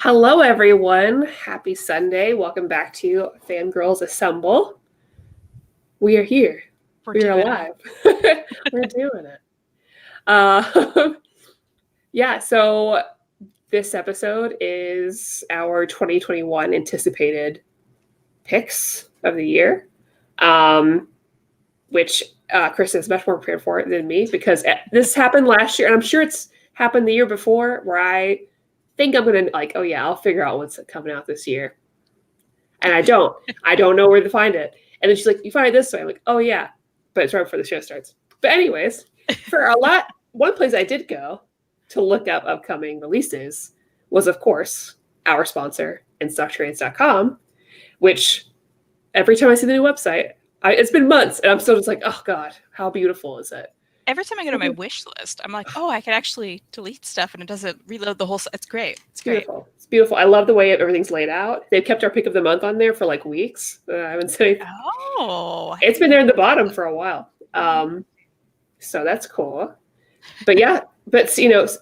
Hello, everyone. Happy Sunday. Welcome back to Fangirlz Assemble. We are here. We're alive. We're doing it. So this episode is our 2021 anticipated picks of the year, which Kristan is much more prepared for it than me because this happened last year, and I'm sure it's happened the year before where I think I'm gonna I'll figure out what's coming out this year, and I don't know where to find it. And then she's like, you find it this way. I'm like, oh yeah, but it's right before the show starts. But anyways, one place I did go to look up upcoming releases was, of course, our sponsor, InStockTrades.com, which every time I see the new website, it's been months, and I'm still just like, oh god, how beautiful is it? Every time I go to my wish list, I'm like, oh, I can actually delete stuff and it doesn't reload the whole. It's great. It's beautiful. Great. It's beautiful. I love the way everything's laid out. They've kept our pick of the month on there for like weeks. I've been saying, it's been there in the bottom for a while. So that's cool. But yeah,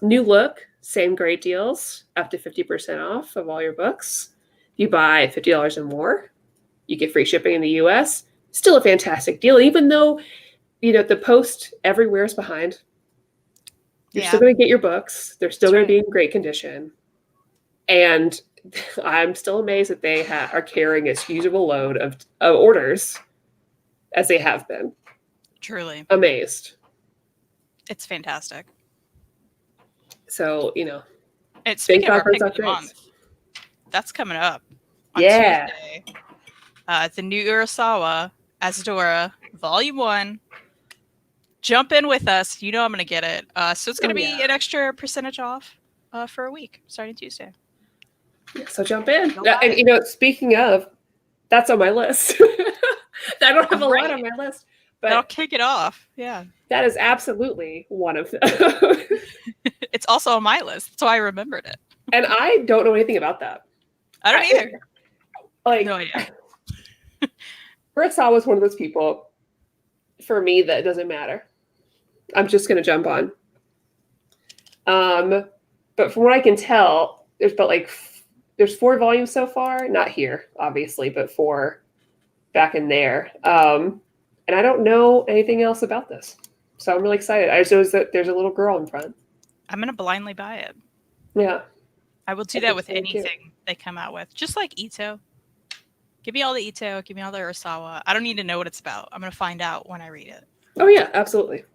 new look, same great deals, up to 50% off of all your books. You buy $50 or more, you get free shipping in the US. Still a fantastic deal, even though the post everywhere is behind. You're still going to get your books. They're still going to be in great condition. And I'm still amazed that they are carrying as huge of a load of orders as they have been. Truly. Amazed. It's fantastic. So, it's speaking of our pick of the month, that's coming up on Tuesday. The new Urasawa, Asadora, Volume 1. Jump in with us. I'm going to get it. So it's going to be an extra percentage off for a week, starting Tuesday. Yeah, so jump in. And, speaking of, that's on my list. I don't have a lot on my list. But I'll kick it off. Yeah. That is absolutely one of them. It's also on my list, so I remembered it. And I don't know anything about that. I don't either. No idea. Urasawa was one of those people, for me, that it doesn't matter. I'm just going to jump on. But from what I can tell, there's 4 volumes so far. Not here, obviously, but 4 back in there. And I don't know anything else about this. So I'm really excited. I just know that there's a little girl in front. I'm going to blindly buy it. Yeah. I will do that with anything they come out with. Just like Ito. Give me all the Ito. Give me all the Urasawa. I don't need to know what it's about. I'm going to find out when I read it. Oh, yeah, absolutely.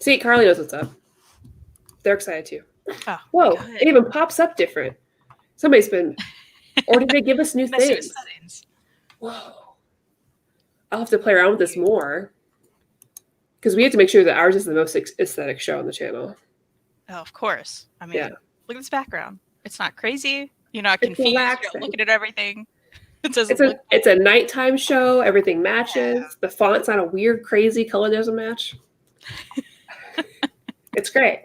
See, Carly knows what's up. They're excited too. Oh, whoa, good. It even pops up different. Somebody's been... Or did they give us new things? Whoa. I'll have to play around with this more. Because we have to make sure that ours is the most aesthetic show on the channel. Oh, of course. I mean, look at this background. It's not crazy. You're not confused. You're not looking at everything. It's a nighttime show. Everything matches. Yeah. The font's not a weird, crazy color doesn't match. It's great.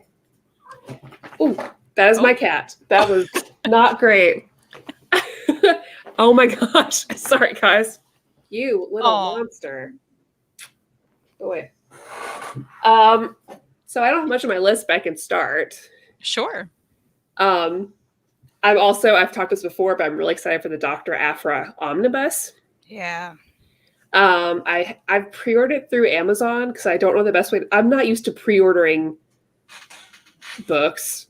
Ooh, that is my cat. That was not great. Oh my gosh. Sorry, guys. You little monster. Oh, wait. So I don't have much on my list, but I can start. Sure. I've talked this before, but I'm really excited for the Dr. Aphra Omnibus. Yeah. I've pre-ordered it through Amazon because I don't know the best way. I'm not used to pre-ordering books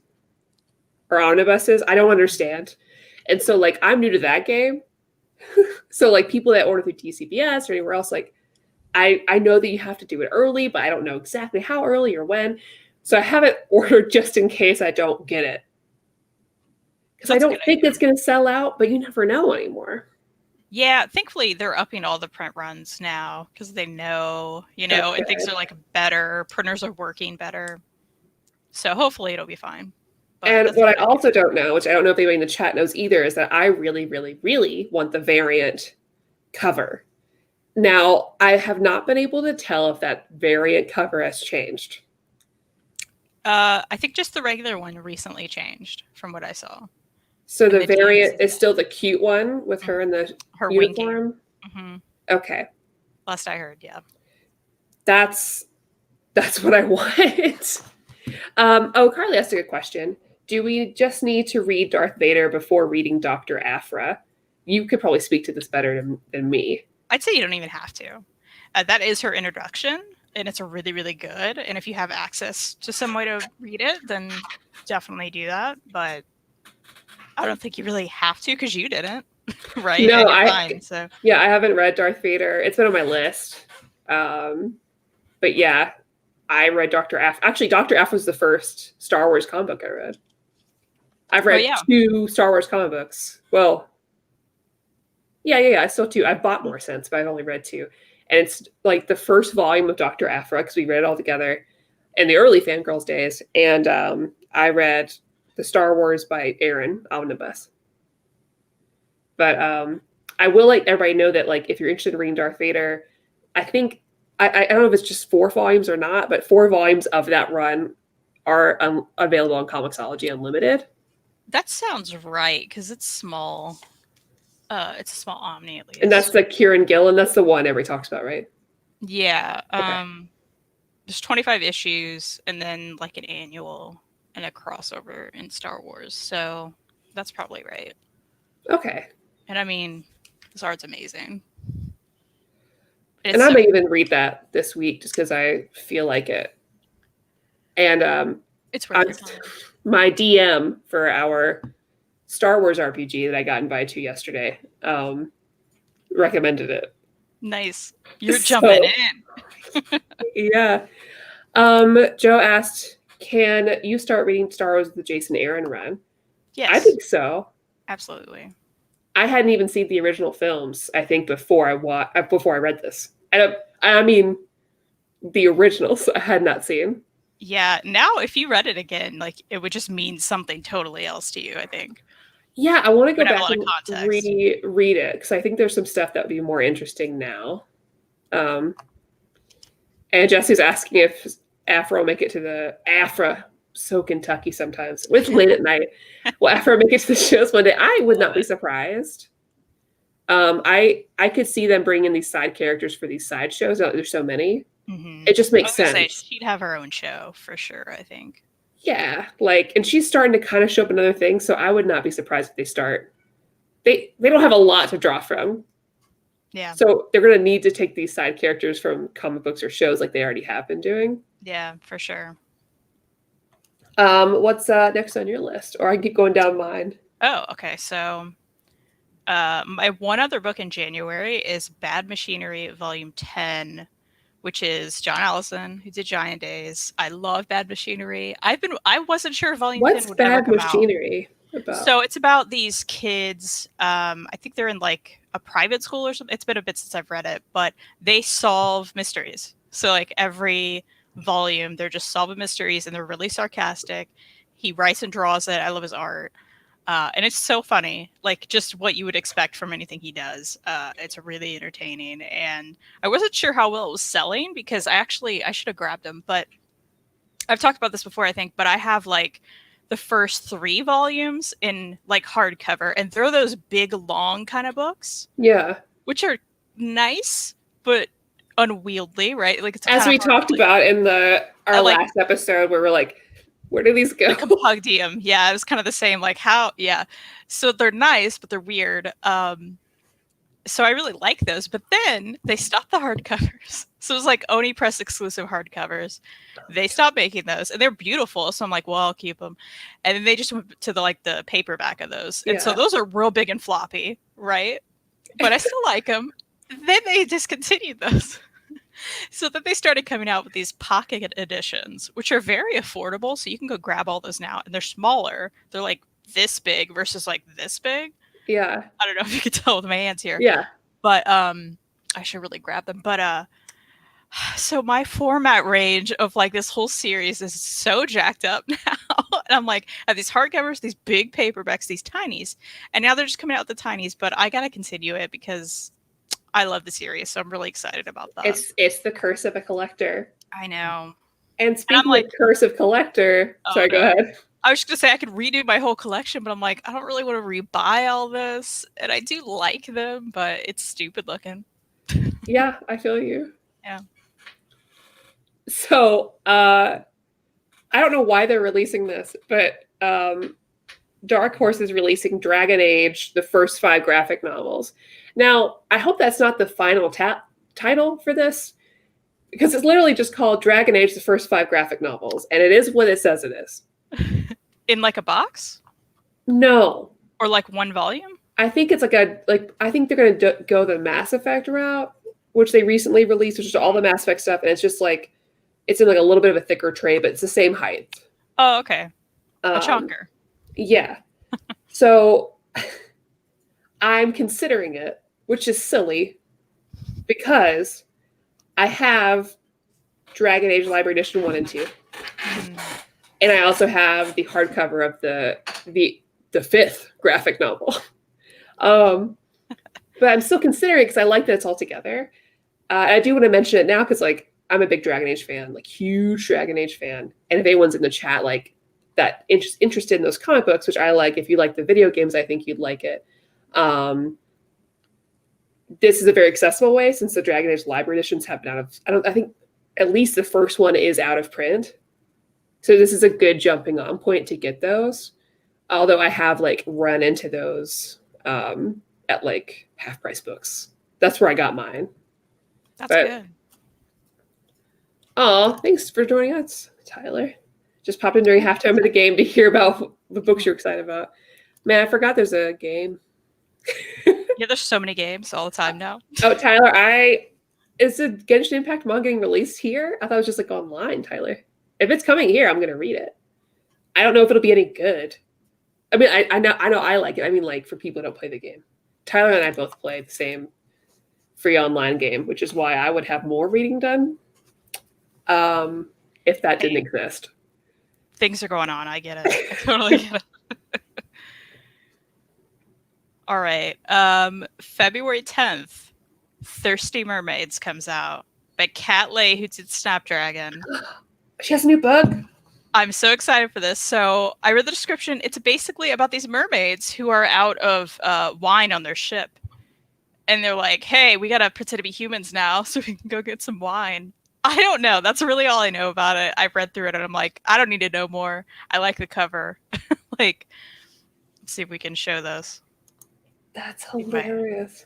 or omnibuses. I don't understand. And so I'm new to that game. So people that order through TCBS or anywhere else, I know that you have to do it early, but I don't know exactly how early or when. So I haven't ordered just in case I don't get it. Because I don't think it's going to sell out, but you never know anymore. Yeah, thankfully they're upping all the print runs now because they know, and things are better. Printers are working better. So hopefully it'll be fine. But and what I also don't know, which I don't know if anybody in the chat knows either, is that I really, really, really want the variant cover. Now, I have not been able to tell if that variant cover has changed. I think just the regular one recently changed from what I saw. So the variant is still the cute one with her in the uniform? Mm-hmm. Okay. Last I heard, yeah. That's what I want. Carly asked a good question. do we just need to read Darth Vader before reading Dr. Aphra? You could probably speak to this better than me. I'd say you don't even have to. That is her introduction, and it's a really, really good. And if you have access to some way to read it, then definitely do that. But I don't think you really have to because you didn't, right? No, I haven't read Darth Vader. It's been on my list. But yeah, I read Dr. Aphra. Actually, Dr. Aphra was the first Star Wars comic book I read. I've read 2 Star Wars comic books. Well, yeah, I still 2. I've bought more since, but I've only read 2. And it's like the first volume of Dr. Aphra, because we read it all together in the early Fangirlz days. And I read the Star Wars by Aaron omnibus. But I will let everybody know that, like, if you're interested in reading Darth Vader, I think, I don't know if it's just 4 volumes or not, but 4 volumes of that run are available on Comixology Unlimited. That sounds right, because it's small. It's a small omni, at least. And that's the Kieran Gillen. That's the one everybody talks about, right? Yeah. Okay. There's 25 issues, and then like an annual and a crossover in Star Wars. So that's probably right. Okay. And I mean, this art's amazing. And I may even read that this week just because I feel like it. And it's worth my DM for our Star Wars RPG that I got invited to yesterday recommended it. Nice. You're jumping in. Yeah. Joe asked, can you start reading Star Wars with the Jason Aaron run? Yes. I think so. Absolutely. I hadn't even seen the original films, I think, before I read this. I mean, the originals I had not seen. Yeah. Now, if you read it again, like, it would just mean something totally else to you, I think. Yeah, I want to go back and reread it because I think there's some stuff that would be more interesting now. And Jesse's asking if Afro will make it to the Afra. So Kentucky sometimes. It's late at night. Will Afro make it to the shows one day? I would not be surprised. I could see them bringing in these side characters for these side shows. There's so many. Mm-hmm. It just makes sense. Say, she'd have her own show for sure, I think. Yeah, and she's starting to kind of show up in other things, so I would not be surprised if they start. They don't have a lot to draw from. Yeah. So they're going to need to take these side characters from comic books or shows like they already have been doing. Yeah, for sure. What's next on your list? Or I can keep going down mine. Oh, okay. So my one other book in January is Bad Machinery, Volume 10, which is John Allison, who did Giant Days. I love Bad Machinery. I wasn't sure Volume 10 would ever come out. What's Bad Machinery about? So it's about these kids. I think they're in like a private school or something. It's been a bit since I've read it, but they solve mysteries. So like every volume, they're just solving mysteries, and they're really sarcastic. He writes and draws it. I love his art. And it's so funny, like just what you would expect from anything he does. It's really entertaining, and I wasn't sure how well it was selling because I should have grabbed them, but I've talked about this before, I think, but I have like the first 3 volumes in like hardcover, and they're those big, long kind of books. Yeah. Which are nice, but unwieldy, right? Like it's as we talked about in our last episode where we're like, where do these go? The compendium. Yeah, it was kind of the same. Like how, yeah. So they're nice, but they're weird. So I really like those. But then they stopped the hardcovers. So it was like Oni Press exclusive hardcovers. They stopped making those, and they're beautiful. So I'm like, well, I'll keep them. And then they just went to the paperback of those. And so those are real big and floppy, right? But I still like them. Then they discontinued those. So that they started coming out with these pocket editions, which are very affordable. So you can go grab all those now, and they're smaller. They're like this big versus like this big. Yeah. I don't know if you could tell with my hands here. Yeah. But I should really grab them. But so my format range of like this whole series is so jacked up now. And I'm like, I have these hardcovers, these big paperbacks, these tinies, and now they're just coming out with the tinies. But I gotta continue it because I love the series, so I'm really excited about that. It's the curse of a collector. I know. And speaking of curse of collector, sorry, go ahead. I was just gonna say I could redo my whole collection, but I'm like, I don't really want to rebuy all this, and I do like them, but it's stupid looking. Yeah, I feel you. Yeah. So, I don't know why they're releasing this, but Dark Horse is releasing Dragon Age, the first 5 graphic novels. Now, I hope that's not the final title for this, because it's literally just called Dragon Age, the first 5 graphic novels, and it is what it says it is. In like a box? No. Or like one volume? I think it's I think they're going to go the Mass Effect route, which they recently released, which is all the Mass Effect stuff, and it's just like, it's in like a little bit of a thicker tray, but it's the same height. Oh, okay. A chonker. Yeah. So I'm considering it, which is silly, because I have Dragon Age Library Edition 1 and 2. And I also have the hardcover of the 5th graphic novel. But I'm still considering, because I like that it's all together. I do want to mention it now because, like, I'm a big Dragon Age fan, like huge Dragon Age fan. And if anyone's in the chat, like, that interested in those comic books, which I like, if you like the video games, I think you'd like it. This is a very accessible way, since the Dragon Age Library editions have been I think at least the first one is out of print. So this is a good jumping on point to get those. Although I have like run into those at like half price books. That's where I got mine. That's good. Oh, thanks for joining us, Tyler. Just popped in during halftime of the game to hear about the books you're excited about. Man, I forgot there's a game. Yeah, there's so many games all the time now. Oh, Tyler, is the Genshin Impact manga getting released here? I thought it was just like online, Tyler. If it's coming here, I'm gonna read it. I don't know if it'll be any good. I mean, I know I like it. I mean, like, for people who don't play the game. Tyler and I both play the same free online game, which is why I would have more reading done if that didn't exist. Things are going on. I get it. I totally get it. All right. February 10th, Thirsty Mermaids comes out by Kat Leigh, who did Snapdragon. She has a new book. I'm so excited for this. So I read the description. It's basically about these mermaids who are out of wine on their ship. And they're like, hey, we got to pretend to be humans now so we can go get some wine. I don't know. That's really all I know about it. I've read through it and I'm like, I don't need to know more. I like the cover. Like, let's see if we can show this. That's hilarious.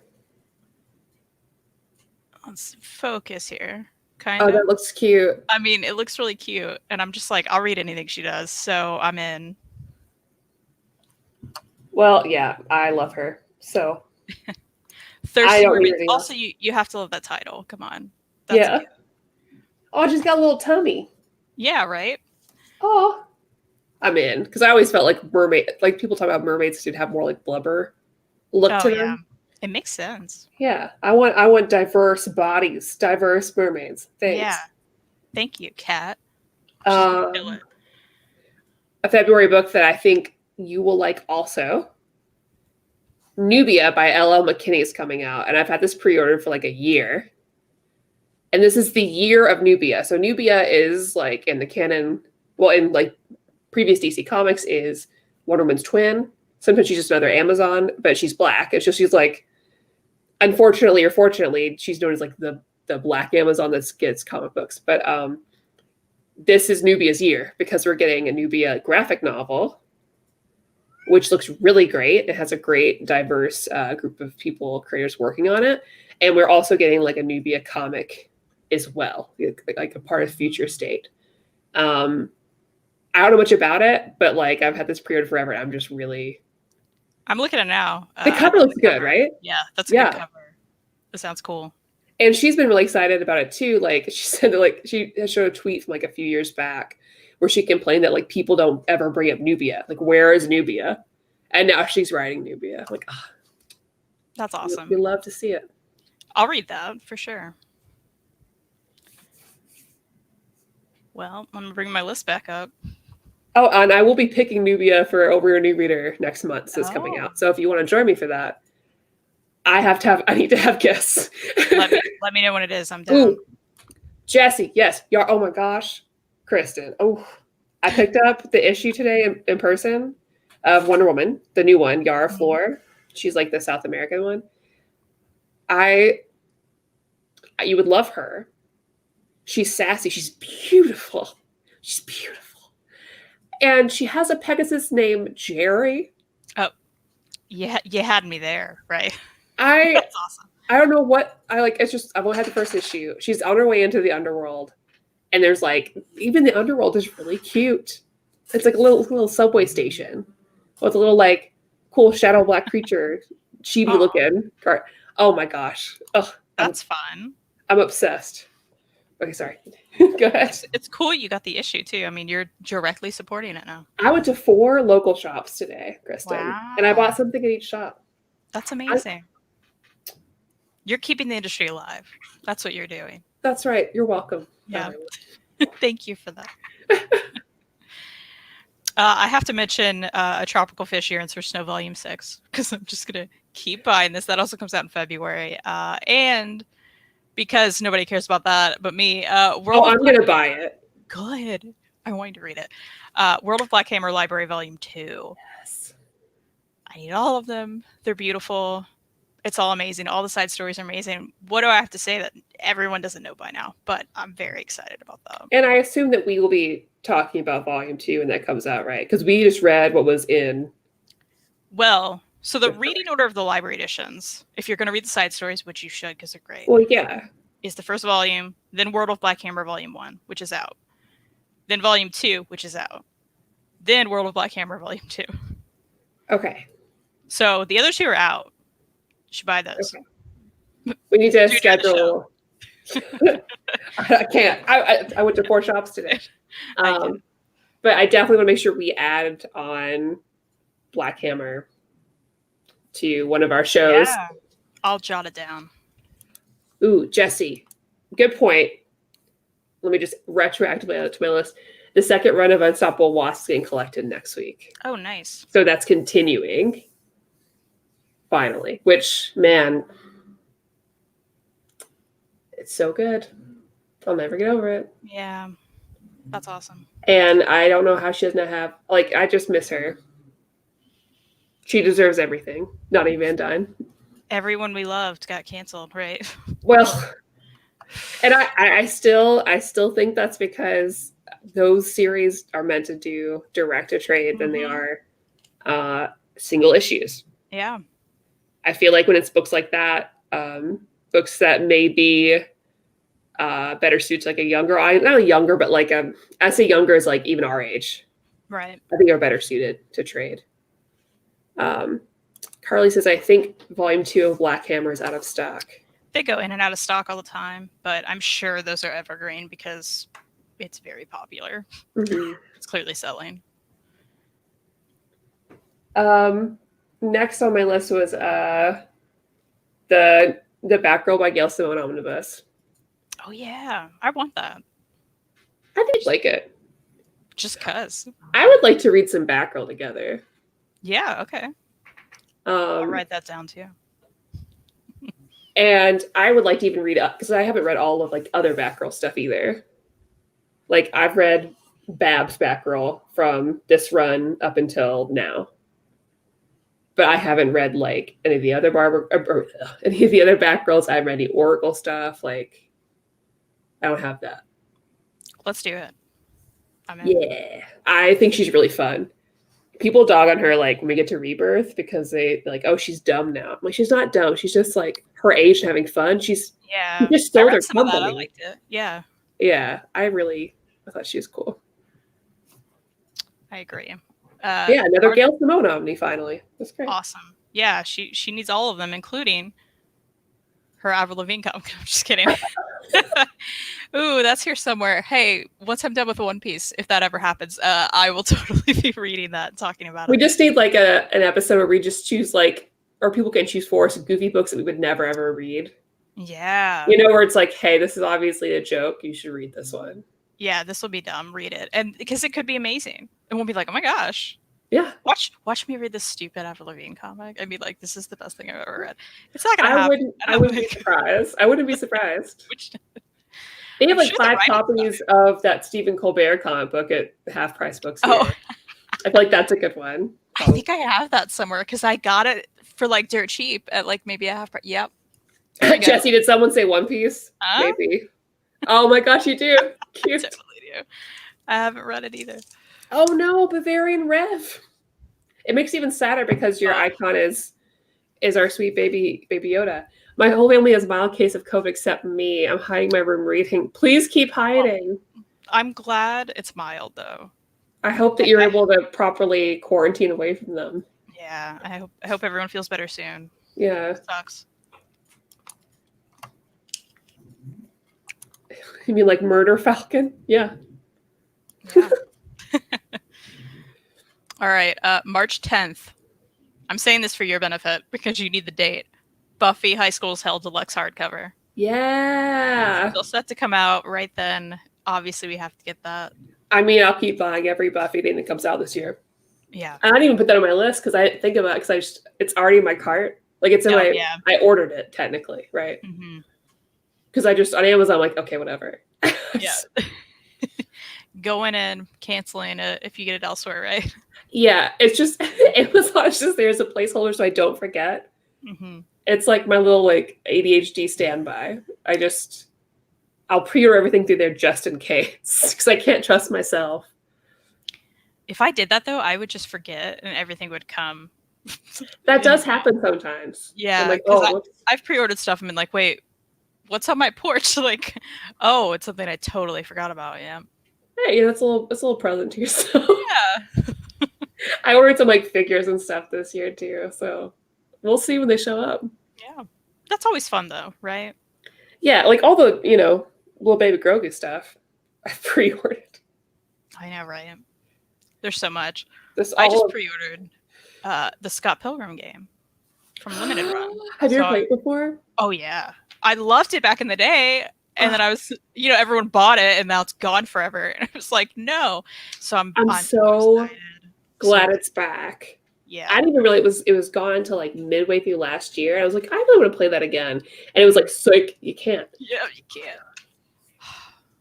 Let's focus here. Kind of. Oh, that looks cute. I mean, it looks really cute. And I'm just like, I'll read anything she does. So I'm in. Well, yeah, I love her. So. Thirsty Mermaids. Also, you have to love that title. Come on. That's yeah. Oh, she's got a little tummy. Yeah, right? Oh. I'm in. Because I always felt like people talk about mermaids should have more like blubber look to them. It makes sense. Yeah. I want diverse bodies, diverse mermaids. Thanks. Yeah. Thank you, Kat. A February book that I think you will like also. Nubia by L.L. McKinney is coming out, and I've had this pre-ordered for like a year. And this is the year of Nubia. So Nubia is like in the canon, well, in like previous DC comics, is Wonder Woman's twin. Sometimes she's just another Amazon, but she's black. It's just she's like, unfortunately or fortunately, she's known as like the black Amazon that gets comic books. But this is Nubia's year because we're getting a Nubia graphic novel, which looks really great. It has a great, diverse group of people, creators working on it. And we're also getting like a Nubia comic as well, like a part of Future State. I don't know much about it, but like I've had this pre-order forever. And I'm just really... I'm looking at it now. The cover looks good, right? Yeah, that's a good cover. It sounds cool. And she's been really excited about it too. Like she said, like she showed a tweet from like a few years back where she complained that like people don't ever bring up Nubia. Like, where is Nubia? And now she's writing Nubia. Like, that's awesome. We love to see it. I'll read that for sure. Well, I'm gonna bring my list back up. Oh, and I will be picking Nubia for Over Your New Reader next month. So it's coming out. So if you want to join me for that, I need to have guests. let me know when it is. I'm down. Ooh, Jesse, yes. Oh my gosh. Kristan. Oh, I picked up the issue today in person of Wonder Woman, the new one, Yara Flor. She's like the South American one. You would love her. She's sassy. She's beautiful. And she has a Pegasus named Jerry. Oh, yeah, you had me there, right? That's awesome. I don't know what I like. It's just I've only had the first issue. She's on her way into the underworld, and there's like even the underworld is really cute. It's like a little subway station with a little like cool shadow black creature, chibi looking. Oh my gosh! Oh, that's fun. I'm obsessed. Okay, sorry. Go ahead. It's cool you got the issue too. I mean, you're directly supporting it now. I went to 4 local shops today, Kristin, and I bought something at each shop. That's amazing. You're keeping the industry alive. That's what you're doing. That's right. You're welcome. Yeah. Thank you for that. I have to mention A Tropical Fish Yearns for Snow Volume 6 because I'm just going to keep buying this. That also comes out in February. And because nobody cares about that but me. I'm going to buy it. Good. I want you to read it. World of Black Hammer Library Volume 2. Yes. I need all of them. They're beautiful. It's all amazing. All the side stories are amazing. What do I have to say that everyone doesn't know by now? But I'm very excited about them. And I assume that we will be talking about Volume 2 when that comes out, right? Because we just read what was in. Well, so the reading order of the library editions, if you're going to read the side stories, which you should because they're great. Well, yeah. Is the first volume, then World of Black Hammer Volume 1, which is out. Then Volume 2, which is out. Then World of Black Hammer Volume 2. Okay. So the other 2 are out. You should buy those. Okay. We need to schedule. I can't. I went to 4 shops today. But I definitely want to make sure we add on Black Hammer to one of our shows. Yeah. I'll jot it down. Ooh, Jesse. Good point. Let me just retroactively add it to my list. The second run of Unstoppable Wasp getting collected next week. Oh, nice. So that's continuing. Finally. Which, man, it's so good. I'll never get over it. Yeah. That's awesome. And I don't know how she doesn't have, like, I just miss her. She deserves everything. Not even Van Dyne. Everyone we loved got canceled, right? Well, and I still think that's because those series are meant to do direct to trade than they are single issues. Yeah. I feel like when it's books like that, books that may be better suits like a younger audience, not a younger, but like I say younger is like even our age. Right. I think are better suited to trade. Carly says, I think Volume 2 of Black Hammer is out of stock. They go in and out of stock all the time, but I'm sure those are evergreen because it's very popular. Mm-hmm. It's clearly selling. Next on my list was the Batgirl by Gail Simone omnibus. Oh yeah, I want that. I think I'd like it. Just cause. I would like to read some Batgirl together. Yeah, okay. I'll write that down too. And I would like to even read up because I haven't read all of like other Batgirl stuff either. Like I've read Bab's Batgirl from this run up until now, but I haven't read like any of the other Batgirls. I haven't read any Oracle stuff. Like I don't have that. Let's do it. Yeah, I think she's really fun. People dog on her like when we get to Rebirth because they like, oh, she's dumb now. I'm like, she's not dumb. She's just like her age and having fun. She just stole her company. I liked it. Yeah. Yeah, I thought she was cool. I agree. Another Gail Simone Omni finally. That's great. Awesome. Yeah, she needs all of them, including her Avril Lavigne comic. I'm just kidding. Ooh, that's here somewhere. Hey, once I'm done with One Piece, if that ever happens, I will totally be reading that and talking about it. We just need like an episode where we just choose like, or people can choose for us goofy books that we would never ever read. Yeah. You know, where it's like, hey, this is obviously a joke. You should read this one. Yeah, this will be dumb. Read it. And because it could be amazing. It won't be like, oh my gosh. Yeah. Watch me read this stupid Avril Lavigne comic. I'd be like, this is the best thing I've ever read. It's not gonna happen. I wouldn't be surprised. I wouldn't be surprised. They have like 5 copies of that Stephen Colbert comic book at Half Price Books. Oh. I feel like that's a good one. I think I have that somewhere because I got it for like dirt cheap at like maybe a half price. Yep. Jesse, did someone say One Piece? Maybe. Oh my gosh, you do. Cute. I totally do. I haven't read it either. Oh no, Bavarian Rev. It makes it even sadder because your icon is our sweet baby Yoda. My whole family has mild case of COVID except me. I'm hiding my room reading. Please keep hiding. I'm glad it's mild though. I hope that you're able to properly quarantine away from them. Yeah, I hope everyone feels better soon. Yeah. It sucks. You mean like Murder Falcon? Yeah. Yeah. All right, March 10th. I'm saying this for your benefit because you need the date. Buffy High School's Hell Deluxe hardcover. Yeah. Still set to come out right then. Obviously, we have to get that. I mean, I'll keep buying every Buffy thing that comes out this year. Yeah. I didn't even put that on my list because I think about it because it's already in my cart. Like it's in I ordered it technically, right? Because I just on Amazon, I'm like, okay, whatever. Yeah. Going in, canceling it if you get it elsewhere, right? Yeah, it's just Amazon's just there's a placeholder so I don't forget. It's like my little like ADHD standby. I'll pre-order everything through there just in case because I can't trust myself. If I did that though, I would just forget and everything would come. That does happen sometimes. Yeah, I'm like, I've pre-ordered stuff and been like, wait, what's on my porch? Like, oh, it's something I totally forgot about. Yeah. Hey, it's a little present to yourself. Yeah. I ordered some like figures and stuff this year too, so we'll see when they show up. Yeah, that's always fun though, right? Yeah, like all the little baby Grogu stuff, I pre-ordered. I know, right? There's so much. I just pre-ordered the Scott Pilgrim game from Limited Run. Have you ever played it before? Oh yeah, I loved it back in the day. And then I was, everyone bought it, and now it's gone forever. And I was like, no. So I'm so glad it's back. Yeah, I didn't even realize it was gone until like midway through last year. I was like, I really want to play that again, and it was like, psych, you can't. Yeah, you can't.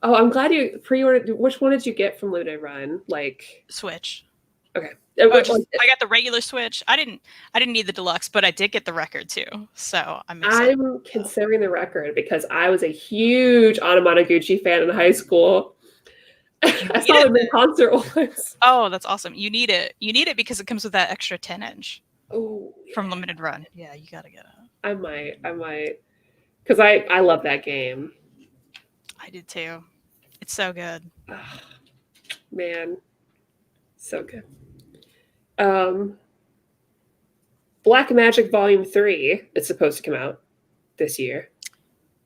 Oh, I'm glad you pre-ordered. Which one did you get from Limited Run? Like Switch. Okay. I got the regular Switch. I didn't need the deluxe, but I did get the record too. So I'm considering the record because I was a huge Anamanaguchi fan in high school. I saw them in concert once. Oh, that's awesome. You need it. You need it because it comes with that extra 10-inch. Oh, from Limited Run. Yeah, you gotta get it. I might. Because I love that game. I did too. It's so good. Oh, man. So good. Black Magic Volume 3 is supposed to come out this year.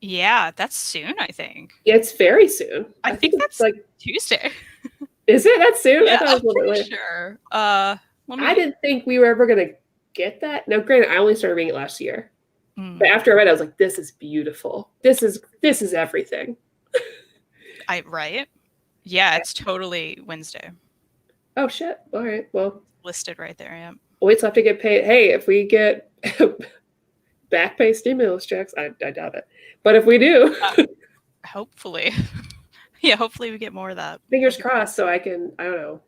Yeah, that's soon, I think. Yeah, it's very soon. I think that's like Tuesday. Is it that soon? Yeah, I thought it was a little bit later. Sure. I didn't think we were ever going to get that. Now, granted, I only started reading it last year. But after I read it, I was like, this is beautiful. This is everything. Right? Yeah, it's totally Wednesday. Oh, shit. All right. Well. Listed right there, yeah. We still have to get paid. Hey, if we get back pay stimulus checks, I doubt it. But if we do. Hopefully. Yeah, hopefully we get more of that. Fingers crossed so I can, I don't know,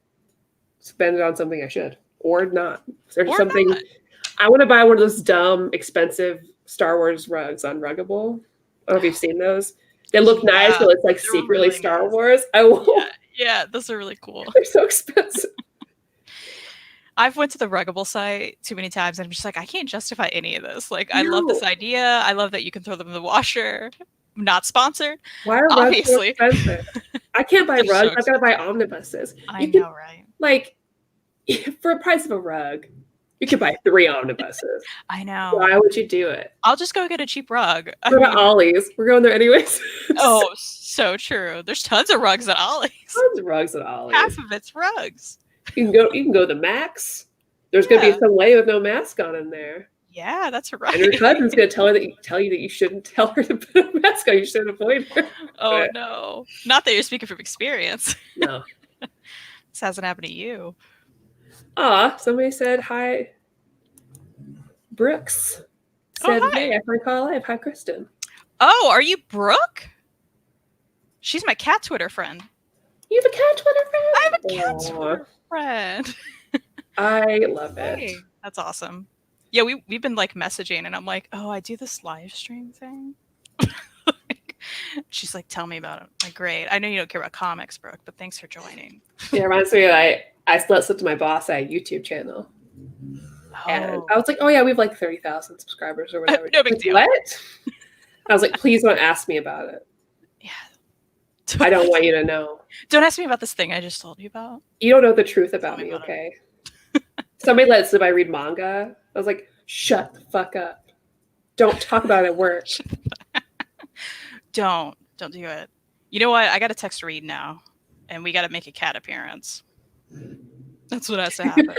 spend it on something I should. Or not. There's something. Not. I want to buy one of those dumb, expensive Star Wars rugs on Ruggable. I don't know if you've seen those. They look nice, but it's like secretly really Star Wars. I won't. Yeah, those are really cool. They're so expensive. I've went to the Ruggable site too many times and I'm just like, I can't justify any of this. Like, I love this idea. I love that you can throw them in the washer. Not sponsored. Why are rugs so expensive? I can't buy rugs. I've got to buy omnibuses. I know, right? Like, for the price of a rug, you could buy 3 omnibuses. I know. Why would you do it? I'll just go get a cheap rug. What about Ollie's? We're going there anyways. Oh, so true. There's tons of rugs at Ollie's. Tons of rugs at Ollie's. Half of it's rugs. You can go to the Max. There's going to be some lady with no mask on in there. Yeah, that's right. And her cousin's going to tell you that you shouldn't tell her to put a mask on. You should avoid her. Oh, no. Not that you're speaking from experience. No. This hasn't happened to you. Somebody said hi. Brooks said, hey, I find Call Live. Hi, Kristan. Oh, are you Brooke? She's my cat Twitter friend. You have a cat Twitter friend? I have a cat Twitter friend. I love it. Hey, that's awesome. Yeah, we've been like messaging and I'm like, oh, I do this live stream thing. She's like, tell me about it. I'm like, great. I know you don't care about comics, Brooke, but thanks for joining. Yeah, it reminds me I slipped to my boss at a YouTube channel. And I was like, oh yeah, we have like 30,000 subscribers or whatever. No big deal. What? I was like, please don't ask me about it. Yeah. I don't want you to know. Don't ask me about this thing I just told you about. You don't know the truth about me, okay? Somebody let somebody read manga. I was like, shut the fuck up. Don't talk about it at work. Don't do it. You know what? I got to text Reed now, and we got to make a cat appearance. That's what has to happen.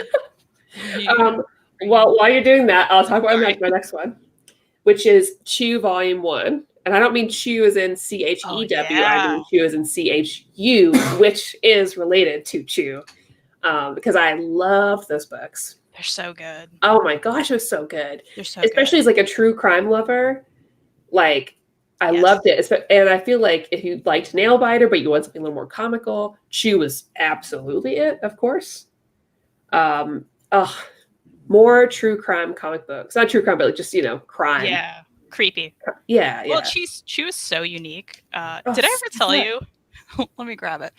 Well, while you're doing that, I'll talk about my next one, which is Chew Volume 1. And I don't mean Chew as in CHEW. I mean Chew as in CHU, which is related to Chew. Because I loved those books. They're so good. Oh my gosh, it was so good. They're so Especially good. as like a true crime lover. Like, I loved it. And I feel like if you liked Nailbiter, but you want something a little more comical, Chew was absolutely it, of course. More true crime comic books. Not true crime, but like just, crime. Yeah. Creepy. Yeah. Well, Chew is so unique. Did I ever tell you? Let me grab it.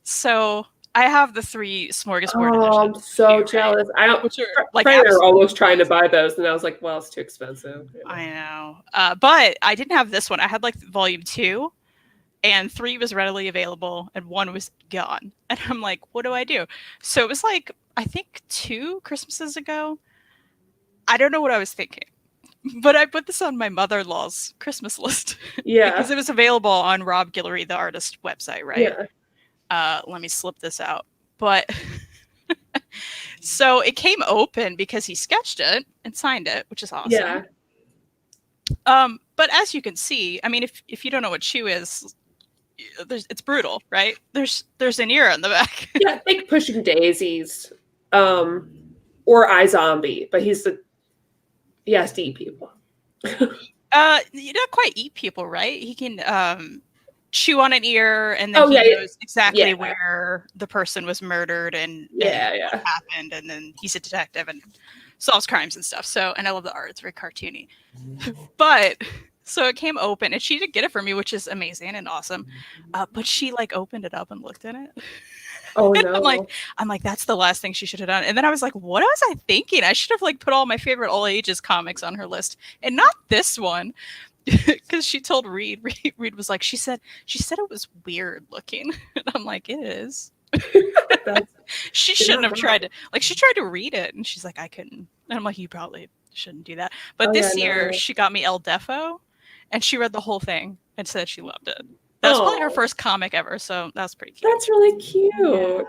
So I have the 3 smorgasbord editions. I'm so jealous. Which are like are almost trying to buy those, and I was like, well, it's too expensive. I know. But I didn't have this one. I had like volume 2, and 3 was readily available, and 1 was gone. And I'm like, what do I do? So it was like, I think 2 Christmases ago. I don't know what I was thinking, but I put this on my mother-in-law's Christmas list. Yeah. Because it was available on Rob Guillory, the artist website, right? Yeah. Let me slip this out. But so it came open because he sketched it and signed it, which is awesome. Yeah. But as you can see, I mean, if you don't know what Chew is, it's brutal, right? There's an ear in the back. Yeah, I think Pushing Daisies, or iZombie, but he has to eat people. You don't quite eat people, right? He can chew on an ear, and then he knows exactly where the person was murdered and what happened, and then he's a detective and solves crimes and stuff. So, and I love the art; it's very cartoony. But so it came open, and she did get it for me, which is amazing and awesome. But she like opened it up and looked at it. Oh no! I'm like, that's the last thing she should have done. And then I was like, what was I thinking? I should have like put all my favorite all ages comics on her list, and not this one. Because she told Reed was like, she said it was weird looking. And I'm like, it is. She shouldn't have tried to, like, she tried to read it and she's like, I couldn't. And I'm like, you probably shouldn't do that. But this year she got me El Defo and she read the whole thing and said she loved it. That was probably her first comic ever, so that was pretty cute. That's really cute. Yeah.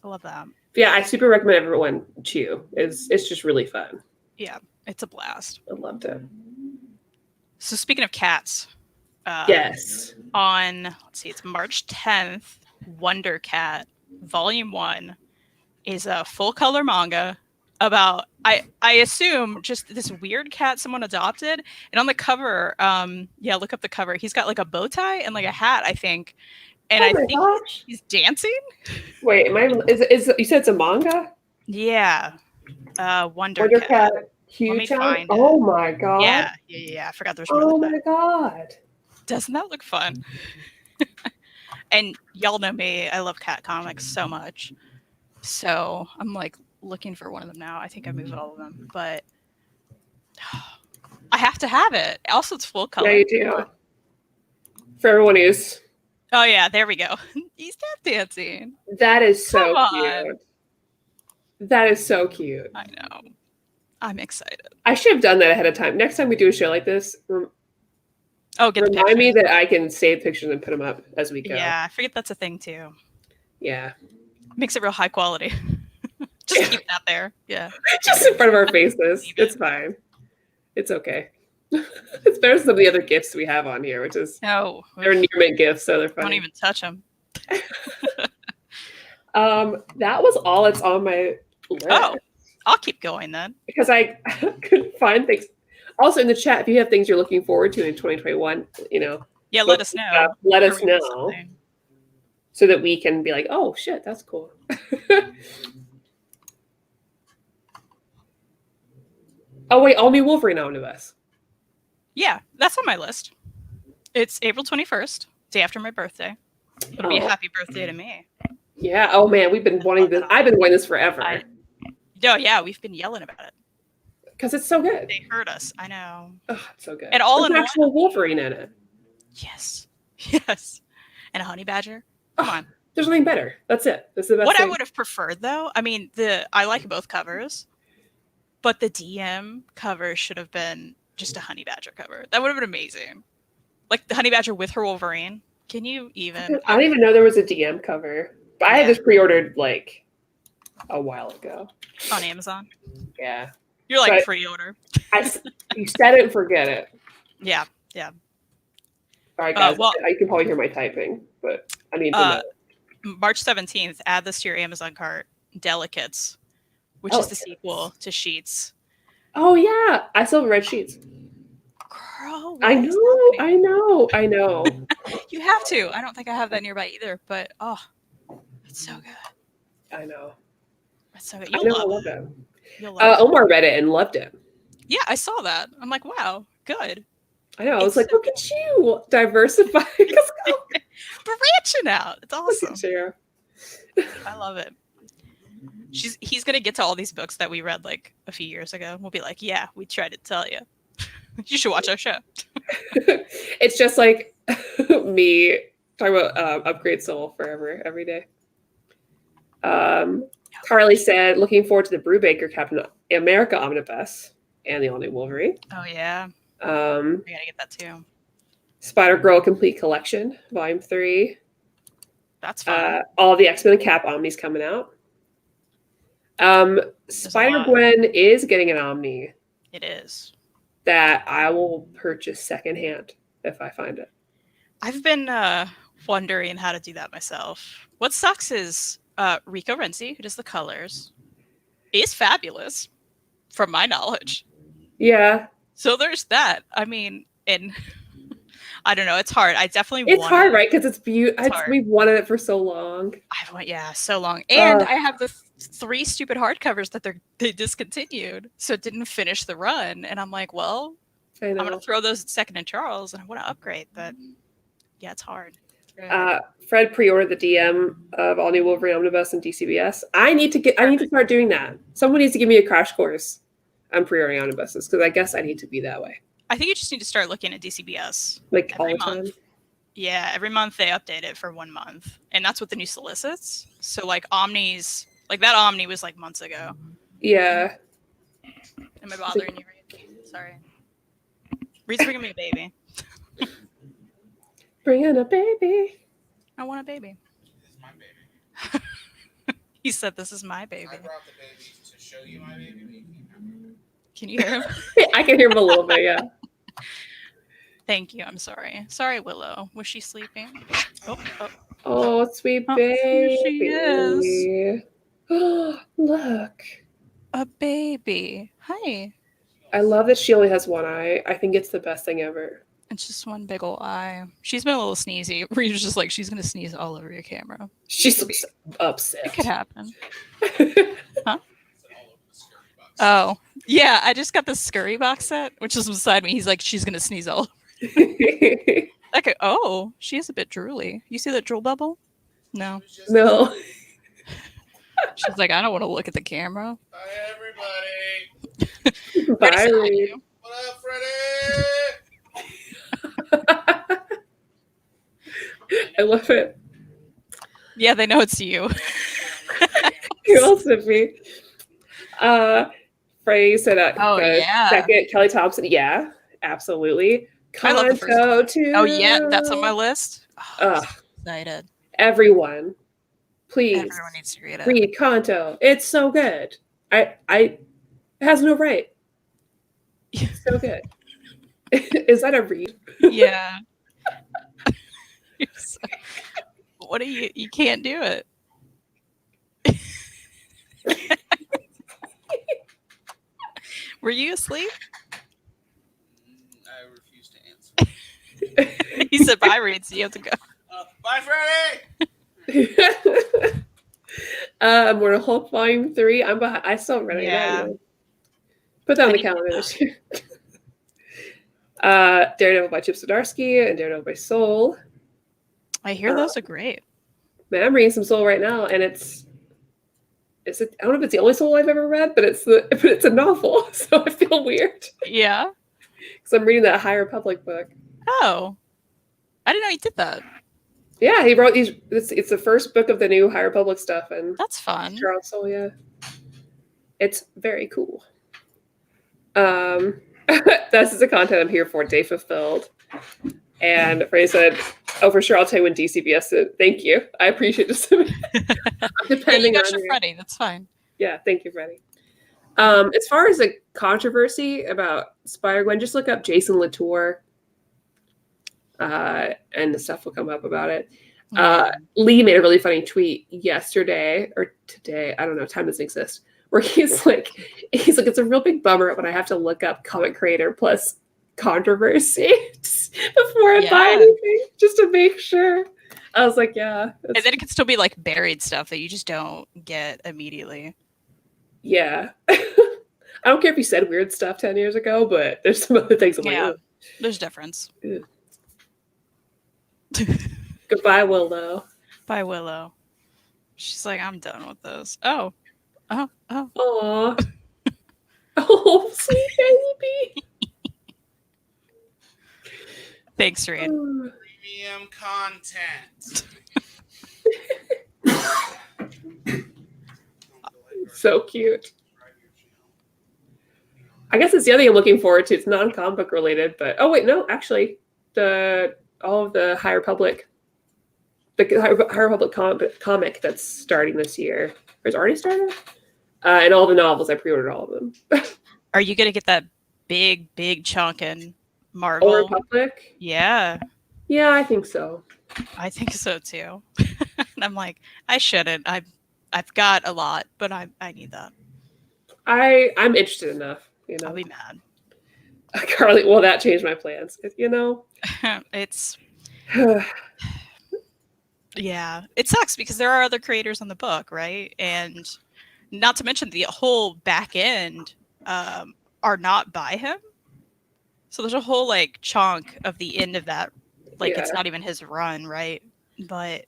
I love that. Yeah, I super recommend everyone Chew. It's just really fun. Yeah, it's a blast. I loved it. So speaking of cats, yes. On, let's see, it's March 10th, Wonder Cat, Volume 1 is a full color manga about, I assume, just this weird cat someone adopted. And on the cover, look up the cover. He's got like a bow tie and like a hat, I think. And I think he's dancing. Wait, is you said it's a manga? Yeah. Wonder Cat. Huge. Oh my god. Yeah. I forgot there's more. Oh my god. Doesn't that look fun? And y'all know me. I love cat comics so much. So I'm like looking for one of them now. I think I moved all of them, but I have to have it. Also, it's full color. Yeah, you do. For everyone who's. Oh yeah, there we go. He's tap dancing. That is so cute. That is so cute. I know. I'm excited. I should have done that ahead of time. Next time we do a show like this, remind me that I can save pictures and put them up as we go. Yeah, I forget that's a thing too. Yeah. Makes it real high quality. Just keep that there. Yeah. Just in front of our faces. It's fine. It's okay. It's better than some of the other gifts we have on here, which is they're near-mint gifts, so they're fine. Don't even touch them. That was all that's on my list. Oh. I'll keep going then. Because I couldn't find things. Also in the chat, if you have things you're looking forward to in 2021, yeah, let us know. Let us know so that we can be like, oh shit, that's cool. Oh wait, all new Wolverine Omnibus. Yeah, that's on my list. It's April 21st, day after my birthday. It'll be a happy birthday to me. Yeah. Oh man, we've been wanting this. I've been wanting this forever. Yeah, we've been yelling about it. Because it's so good. They heard us. I know. Oh, it's so good. And all There's in an actual one. Wolverine in it. Yes. And a honey badger. Come on. There's nothing better. That's it. That's the best What thing. I would have preferred, though, I mean, I like both covers, but the DM cover should have been just a honey badger cover. That would have been amazing. Like the honey badger with her Wolverine. Can you even? I don't even know there was a DM cover. But I had this pre-ordered like a while ago. On Amazon? Yeah. You're like pre-order. You said it and forget it. Yeah. All right, guys. You can probably hear my typing, but I need to know. March 17th, add this to your Amazon cart. Delicates, which is the sequel to Sheets. Oh, yeah. I still have read Sheets. Girl, I know. You have to. I don't think I have that nearby either, but it's so good. I know. It's so good. I love it. Omar read it and loved it. Yeah, I saw that. I'm like, wow, good. I know. I was like, look at you, diversifying. Branching out. It's awesome. Look at you. I love it. He's gonna get to all these books that we read like a few years ago. We'll be like, yeah, we tried to tell you. You should watch our show. It's just like me talking about Upgrade Soul forever, every day. Carly said, looking forward to the Brubaker Captain America Omnibus and the all-new Wolverine. Oh, yeah. I gotta get that too. Spider-Girl Complete Collection, Volume 3. That's fun. All the X-Men and Cap Omnis coming out. Spider-Gwen is getting an Omni. It is. That I will purchase secondhand if I find it. I've been wondering how to do that myself. What sucks is Rico Renzi, who does the colors, is fabulous, from my knowledge. Yeah. So there's that. I mean, and I don't know. It's hard. I definitely. It's hard, right? Because it's beautiful. We've wanted it for so long. So long. And I have the 3 stupid hardcovers that they discontinued, so it didn't finish the run. And I'm like, well, I'm gonna throw those at Second and Charles, and I want to upgrade, but yeah, it's hard. Fred pre-ordered the DM of All New Wolverine Omnibus and DCBS. I need to start doing that. Someone needs to give me a crash course on pre-ordering omnibuses, because I guess I need to be that way. I think you just need to start looking at DCBS like all the time. Yeah, every month they update it for 1 month, and that's what the new solicits. So like Omnis, like that Omni was like months ago. Yeah. Am I bothering you, Reed? Sorry. Reed's bringing me a baby. Bringing a baby. I want a baby. This is my baby. He said, "This is my baby." I brought the baby to show you my baby. Can you hear him? I can hear him a little bit, yeah. Thank you. I'm sorry. Sorry, Willow. Was she sleeping? Oh, sweet baby. Here she is. Oh, look. A baby. Hi. I love that she only has one eye. I think it's the best thing ever. It's just one big ol' eye. She's been a little sneezy. Reed's just like, she's going to sneeze all over your camera. She's upset. It could happen. Huh? Oh, yeah. I just got the Scurry box set, which is beside me. He's like, she's going to sneeze all over. Okay. Oh, she is a bit drooly. You see that drool bubble? No. No. She's like, I don't want to look at the camera. Bye, everybody. Bye, Reed. What up, Freddie? I love it. Yeah, they know it's you. Who else would be? Freddie said second. Kelly Thompson. Yeah, absolutely. Kanto too. Oh yeah, that's on my list. Oh, so excited. Everyone, please. Everyone needs to read it. Read Kanto. It's so good. It has no right. It's so good. Is that a read? Yeah. What are you? You can't do it. Were you asleep? I refuse to answer. He said, "Bye, Reed. So you have to go." Bye, Freddie. Mortal Hulk Volume 3. I'm behind. I still haven't read it. Yeah. Put that on the calendar this year. Daredevil by Chip Zdarsky and Daredevil by Soul. I hear those are great. Man, I'm reading some Soul right now, and I don't know if it's the only Soul I've ever read, but it's a novel, so I feel weird. Yeah. Because I'm reading that High Republic book. Oh, I didn't know you did that. Yeah, he wrote these. It's the first book of the new High Republic stuff, and that's fun. Charles Soule, yeah, it's very cool. This is the content I'm here for. Day fulfilled. And Freddie said, "Oh, for sure, I'll tell you when DCBS said, thank you. I appreciate this." Depending on your Freddie, that's fine. Yeah, thank you, Freddie. As far as the controversy about Spider-Gwen, just look up Jason Latour, and the stuff will come up about it. Lee made a really funny tweet yesterday or today. I don't know. Time doesn't exist. Where he's like, it's a real big bummer when I have to look up comic creator plus controversy before I buy anything, just to make sure. I was like, yeah. And then it could still be like buried stuff that you just don't get immediately. Yeah. I don't care if you said weird stuff 10 years ago, but there's some other things. There's difference. Goodbye, Willow. Bye, Willow. She's like, I'm done with this. Oh. Aw. Oh, sweet baby. Thanks, Reed. Premium content. So cute. I guess it's the other thing I'm looking forward to. It's non-comic book related, but actually, all of the High Republic, High Republic comic that's starting this year, or it's already started, and all the novels. I pre-ordered all of them. Are you gonna get that big chunk in Marvel? Old Republic? Yeah. Yeah, I think so. I think so too. And I'm like, I shouldn't. I've got a lot, but I need that. I'm interested enough. I'll be mad. Carly, well, that changed my plans. It's yeah, it sucks because there are other creators on the book, right? And not to mention the whole back end are not by him. So there's a whole like chunk of the end of that, it's not even his run, right? But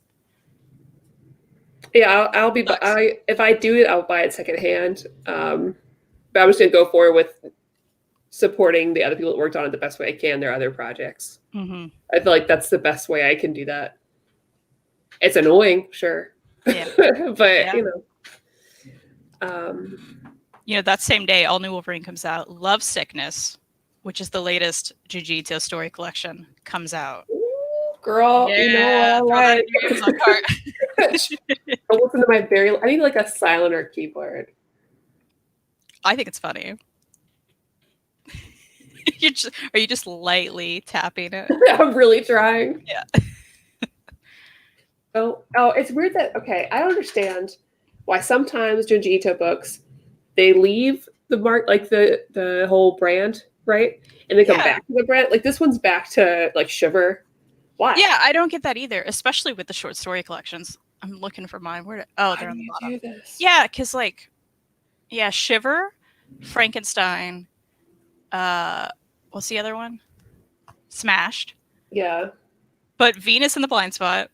yeah, I'll be. If I do it, I'll buy it secondhand. But I'm just gonna go forward with supporting the other people that worked on it the best way I can. Their other projects. Mm-hmm. I feel like that's the best way I can do that. It's annoying, sure, yeah. but that same day, all new Wolverine comes out. Love Sickness, which is the latest Jiu-Jitsu story collection, comes out. Ooh, girl, all right. I'll listen to my I need like a silent or keyboard. I think it's funny. Are you just lightly tapping it? I'm really trying. Yeah. Oh, it's weird that, I don't understand why sometimes Junji Ito books, they leave the mark, like the whole brand, right? And they come back to the brand. Like this one's back to like Shiver. Why? Yeah, I don't get that either, especially with the short story collections. I'm looking for mine. They're on the bottom. Do this? Yeah, because Shiver, Frankenstein, what's the other one? Smashed. Yeah. But Venus in the Blind Spot.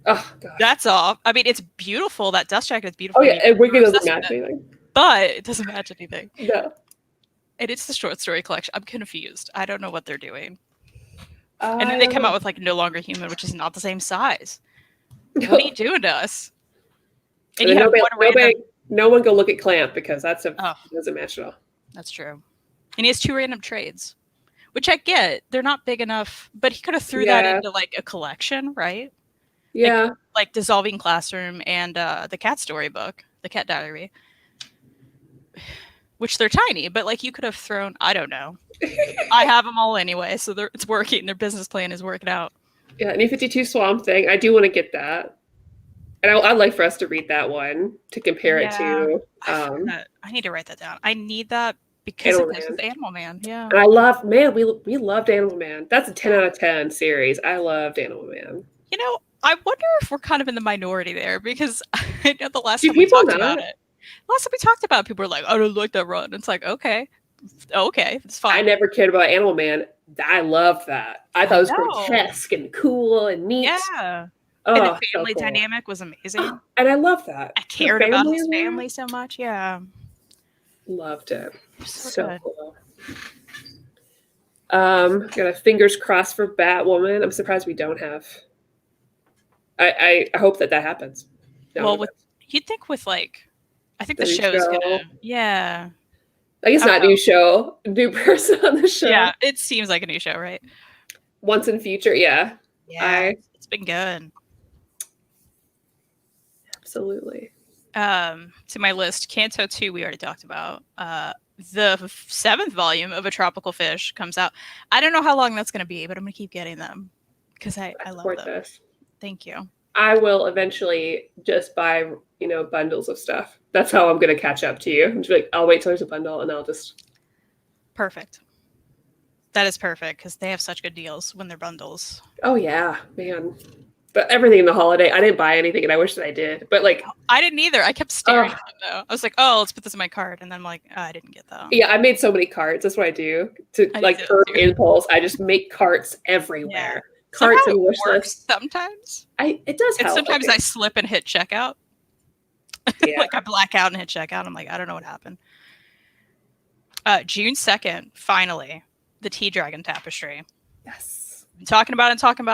Oh, God. That's all. I mean, it's beautiful. That dust jacket is beautiful. Oh, yeah. And Wicked doesn't match anything. But it doesn't match anything. No. And it's the short story collection. I'm confused. I don't know what they're doing. And then they come out with No Longer Human, which is not the same size. No. What are you doing to us? And you have no one go look at Clamp because it doesn't match at all. That's true. And he has 2 random trades, which I get. They're not big enough, but he could have threw that into a collection, right? Yeah. Like Dissolving Classroom and the Cat Story book, the Cat Diary, which they're tiny, but you could have thrown, I don't know. I have them all anyway, so it's working. Their business plan is working out. Yeah, New 52 Swamp Thing. I do want to get that. And I'd like for us to read that one to compare it to. I need to write that down. I need that because it goes with Animal Man. Yeah. And I love, we loved Animal Man. That's a 10 out of 10 series. I loved Animal Man. I wonder if we're kind of in the minority there because I know the last time we talked about it. Last time we talked about it, people were like, I don't like that run. It's like, okay, it's fine. I never cared about Animal Man. I loved that. I thought it was grotesque and cool and neat. Yeah. Oh, and the family dynamic was amazing. And I love that. I cared about his family so much. Yeah. Loved it. So cool. Got a fingers crossed for Batwoman. I'm surprised we don't have. I hope that happens. Well, you'd think with like, I think the show's gonna. Yeah. I guess not new show, new person on the show. Yeah, it seems like a new show, right? Once in future, yeah. Yeah, it's been good. Absolutely. To my list, Canto 2 we already talked about. The 7th volume of A Tropical Fish comes out. I don't know how long that's going to be, but I'm going to keep getting them because I love them. This. Thank you. I will eventually just buy, bundles of stuff. That's how I'm going to catch up to you. I'm just like, I'll wait till there's a bundle and I'll just. Perfect. That is perfect because they have such good deals when they're bundles. Oh yeah, man. But everything in the holiday, I didn't buy anything and I wish that I did. But like, I didn't either. I kept staring at them though. I was like, oh, let's put this in my cart. And then I'm like, oh, I didn't get that. Yeah, I made so many carts. That's what I do. To curb impulse, I just make carts everywhere. Yeah. Carts and wish lists. Sometimes. It does help. And sometimes I slip and hit checkout. Yeah. Like I black out and hit checkout. I'm like, I don't know what happened. June 2nd, finally, the Tea Dragon Tapestry. Yes. I'm talking about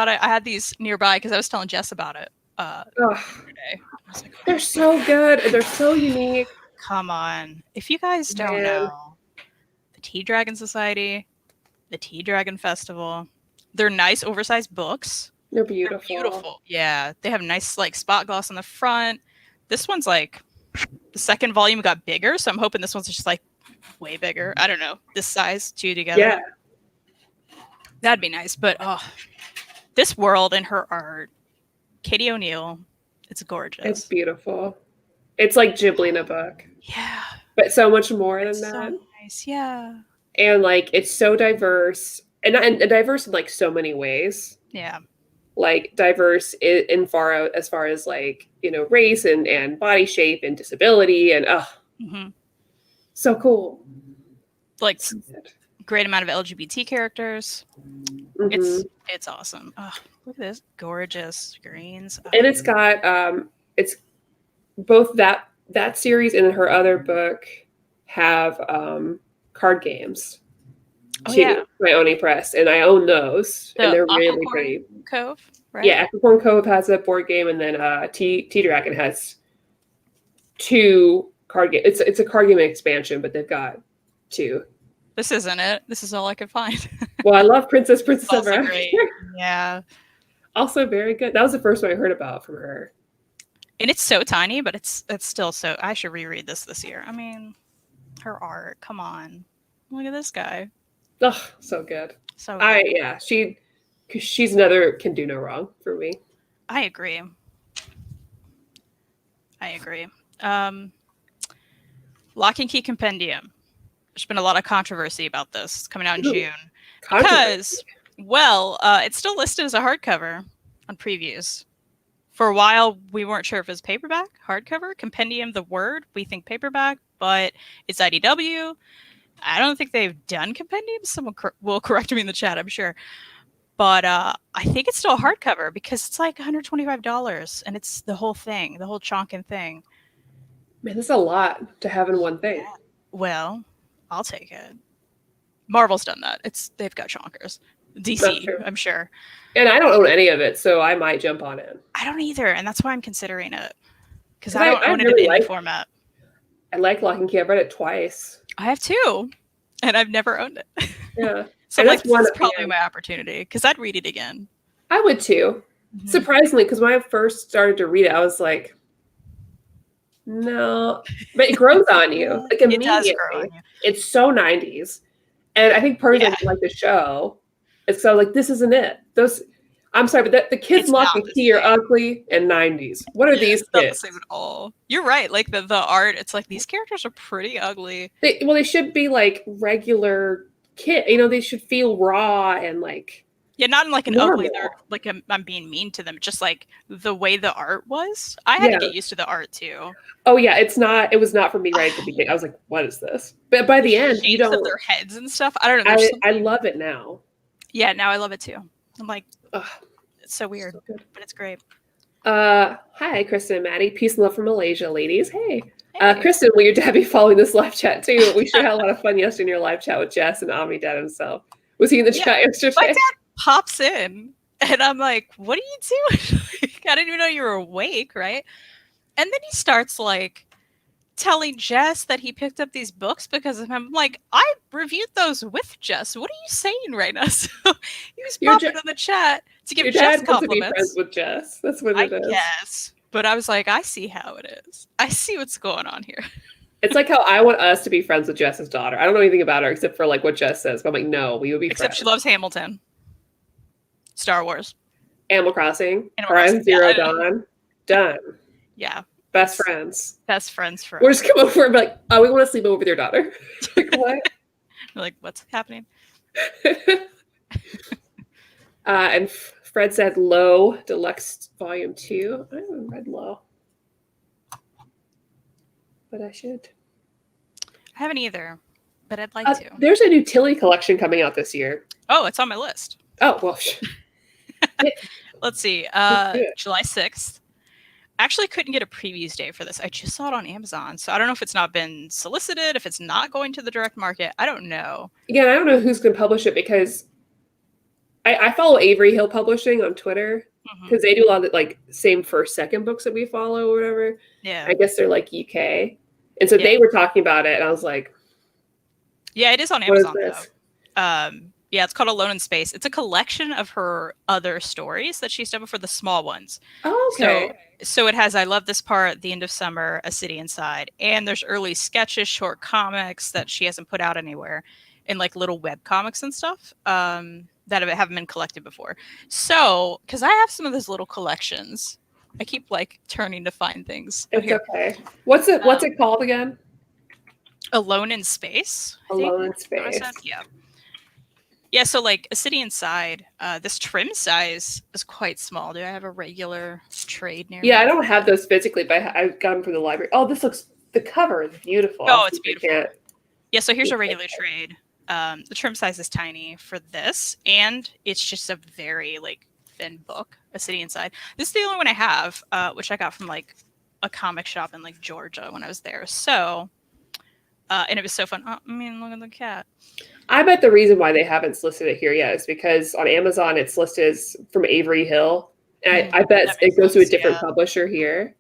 it. I had these nearby because I was telling Jess about it yesterday. I was like, they're so good. They're so unique. Come on. If you guys don't know, the Tea Dragon Society, the Tea Dragon Festival, they're nice, oversized books. They're beautiful. They're beautiful. Yeah. They have nice like spot gloss on the front. This one's like the 2nd volume got bigger, so I'm hoping this one's just like way bigger. I don't know. This size, 2 together. Yeah. That'd be nice. But this world and her art, Katie O'Neill, it's gorgeous. It's beautiful. It's like Ghibli in a book. Yeah. But so much more than that. So nice. Yeah. And like it's so diverse. And diverse in like so many ways. Yeah. Like diverse in as far as like, race and body shape and disability and so cool. Like so great amount of LGBT characters. Mm-hmm. It's awesome. Oh, look at this gorgeous screens. Oh. And it's got it's both that series and her other book have card games. My Oni Press, and I own those, and they're really pretty. Cove, right? Yeah, Acorn Cove has a board game, and then Tea Dragon has 2 card games. It's a card game expansion, but they've got 2. This isn't it. This is all I could find. Well, I love Princess of Yeah. Also very good. That was the first one I heard about from her. And it's so tiny, but it's still so. I should reread this year. I mean, her art. Come on, look at this guy. Oh, so good. So good. She's another can do no wrong for me. I agree. Lock and Key Compendium. There's been a lot of controversy about this. It's coming out in June. Because, it's still listed as a hardcover on previews. For a while, we weren't sure if it was paperback, hardcover, Compendium, the word. We think paperback, but it's IDW. I don't think they've done Compendium. Someone will correct me in the chat, I'm sure. But I think it's still a hardcover because it's like $125 and it's the whole thing, the whole chonkin thing. Man, that's a lot to have in one thing. Yeah. Well, I'll take it. Marvel's done that. They've got chonkers. DC, I'm sure. And I don't own any of it, so I might jump on it. I don't either, and that's why I'm considering it. Because I don't own it in any format. I like Lock and Key. I've read it twice. I have 2, and I've never owned it. Yeah. So this is probably my opportunity, because I'd read it again. I would too. Mm-hmm. Surprisingly, because when I first started to read it, I was like, no. But it grows on you. Like immediately. It does grow on you. It's so 90s. And I think part of it, like the show, it's so like, this isn't it. I'm sorry, but the kids Lock and Key are ugly and 90s. What are these kids? Not the same at all. You're right. Like the art, it's like these characters are pretty ugly. They should be like regular kid. They should feel raw and like. Yeah, not in like an ugly. Like I'm being mean to them. Just like the way the art was. I had to get used to the art too. Oh yeah, it was not for me right at the beginning. I was like, what is this? But by the end, you don't. Of their heads and stuff. I don't know. I love it now. Yeah, now I love it too. I'm like, ugh, it's so weird, so good. but it's great. Hi, Kristan and Maddie. Peace and love from Malaysia, ladies. Hey. Hey. Kristan, will your dad be following this live chat too? We sure had a lot of fun yesterday in your live chat with Jess and Ami dad himself. Was he in the chat yesterday? My dad pops in and I'm like, what are you doing? I didn't even know you were awake, right? And then he starts like telling Jess that he picked up these books because of him. I'm like, I reviewed those with Jess. What are you saying right now? So he was popping in the chat to give Jess compliments. To be friends with Jess. That's what it is. Yes. But I was like, I see how it is. I see what's going on here. It's like how I want us to be friends with Jess's daughter. I don't know anything about her except for like what Jess says. But I'm like, no, we would be except friends. She loves Hamilton. Star Wars. Animal Crossing. Horizon Zero Dawn. Done. Yeah. Best friends. Best friends forever. We'll just come over and be like, oh, we want to sleep over with your daughter. Like, what? Like, what's happening? And Fred said Low Deluxe Volume 2. I haven't read Low. But I should. I haven't either, but I'd like to. There's a new Tilly collection coming out this year. Oh, it's on my list. Oh, well. Let's see. July 6th. Actually couldn't get a previews date for this. I just saw it on Amazon. So I don't know if it's not been solicited, if it's not going to the direct market. I don't know. Yeah, I don't know who's going to publish it because I follow Avery Hill Publishing on Twitter because they do a lot of like same first, second books that we follow or whatever. Yeah. I guess they're like UK. And so they were talking about it and I was like. Yeah, it is on Amazon though. Yeah, it's called Alone in Space. It's a collection of her other stories that she's done before, the small ones. Oh, okay. So it has I Love This Part, The End of Summer, A City Inside. And there's early sketches, short comics that she hasn't put out anywhere, and like little web comics and stuff that haven't been collected before. So, because I have some of those little collections, I keep like turning to find things. It's okay. What's it called again? Alone in Space. Alone in Space. Yeah. Yeah, so like A City Inside, this trim size is quite small. Do I have a regular trade near me? I don't have those physically, but I got them from the library. Oh, the cover is beautiful. Oh, it's beautiful. Yeah, so here's a regular trade. The trim size is tiny for this, and it's just a very like thin book, A City Inside. This is the only one I have, which I got from like a comic shop in like Georgia when I was there. So, and it was so fun. Oh, I mean, look at the cat. I bet the reason why they haven't listed it here yet is because on Amazon it's listed as from Avery Hill. And I bet it goes to a different publisher here.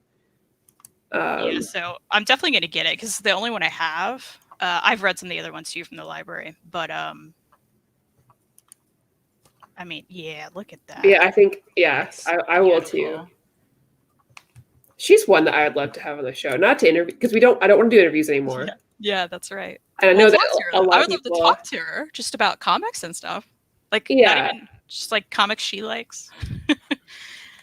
Yeah, so I'm definitely going to get it because it's the only one I have. I've read some of the other ones too from the library. But, I mean, yeah, look at that. Yeah, I think, I will too. She's one that I would love to have on the show. Not to interview, because I don't want to do interviews anymore. Yeah, that's right. And I know that I would love to talk to her just about comics and stuff. Like, not even just like comics she likes.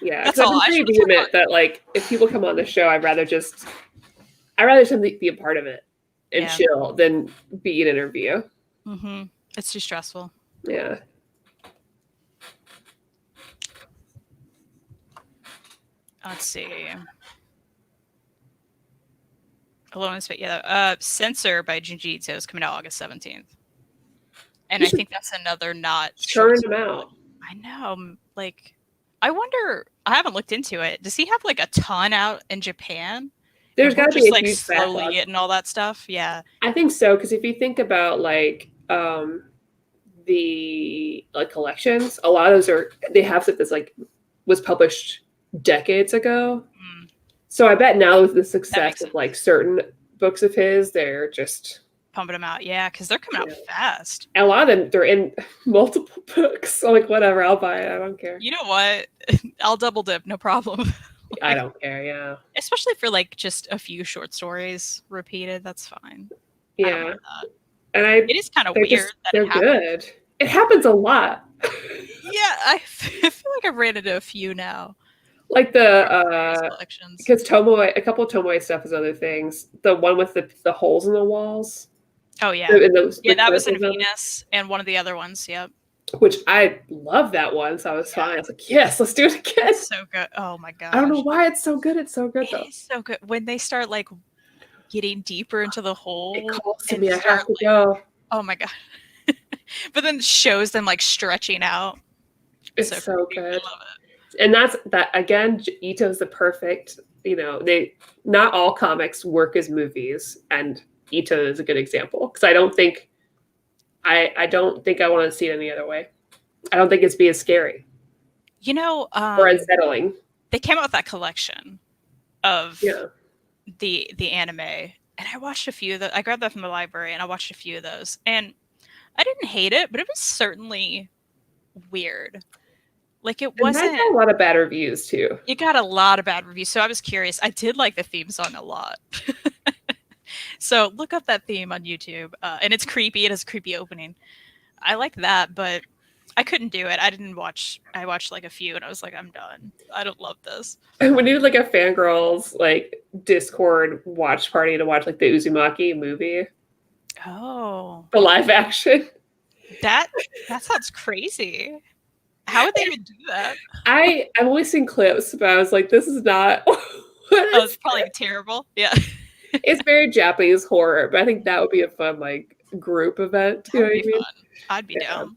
Yeah, that's all. I'm pretty vehement that like if people come on the show, I'd rather just be a part of it and chill than be an interview. Mm-hmm. It's too stressful. Yeah. Let's see. Alone in Space. Yeah. Censor by Junji Ito is coming out August 17th. And I think that's another not churn them out. I know. Like, I wonder, I haven't looked into it. Does he have like a ton out in Japan? There's got to be a like huge slowly backlog. Getting all that stuff. Yeah. I think so. Because if you think about like the like collections, a lot of those they have stuff that's like was published decades ago. So I bet now with the success of like certain books of his, they're just pumping them out. Yeah, because they're coming out fast. And a lot of them, they're in multiple books. So like, whatever, I'll buy it. I don't care. You know what? I'll double dip, no problem. Like, I don't care. Yeah. Especially for like just a few short stories repealike that's fine. Yeah. And it is kind of weird that they're good. It happens a lot. Yeah, I feel like I've ran into a few now. Like because Tomoe, a couple of Tomoe stuff is other things. The one with the holes in the walls. Oh yeah, that was in Venus, and one of the other ones. Yep. Which I love that one, so I was fine. I was like, yes, let's do it again. It's so good. Oh my god. I don't know why it's so good. It's so good though. It's so good when they start like getting deeper into the hole. It calls to me. I have to go. Oh my god. But then shows them like stretching out. It's so good. I love it. And that's that again, Ito's the perfect, not all comics work as movies, and Ito is a good example. Because I don't think I want to see it any other way. I don't think it's be as scary. Or unsettling. They came out with that collection of the anime, and I watched a few of those. I grabbed that from the library and I watched a few of those, and I didn't hate it, but it was certainly weird. Like it wasn't. And that got a lot of bad reviews too. It got a lot of bad reviews, so I was curious. I did like the theme song a lot. So look up that theme on YouTube, and it's creepy. It has a creepy opening. I like that, but I couldn't do it. I watched like a few, and I was like, I'm done. I don't love this. We needed like a Fangirlz like Discord watch party to watch like the Uzumaki movie. Oh, the live action. That sounds crazy. How would they even do that? I've only seen clips, but I was like, this is not. It's probably terrible. Yeah. It's very Japanese horror, but I think that would be a fun like group event. You know what I mean? Fun. I'd be down.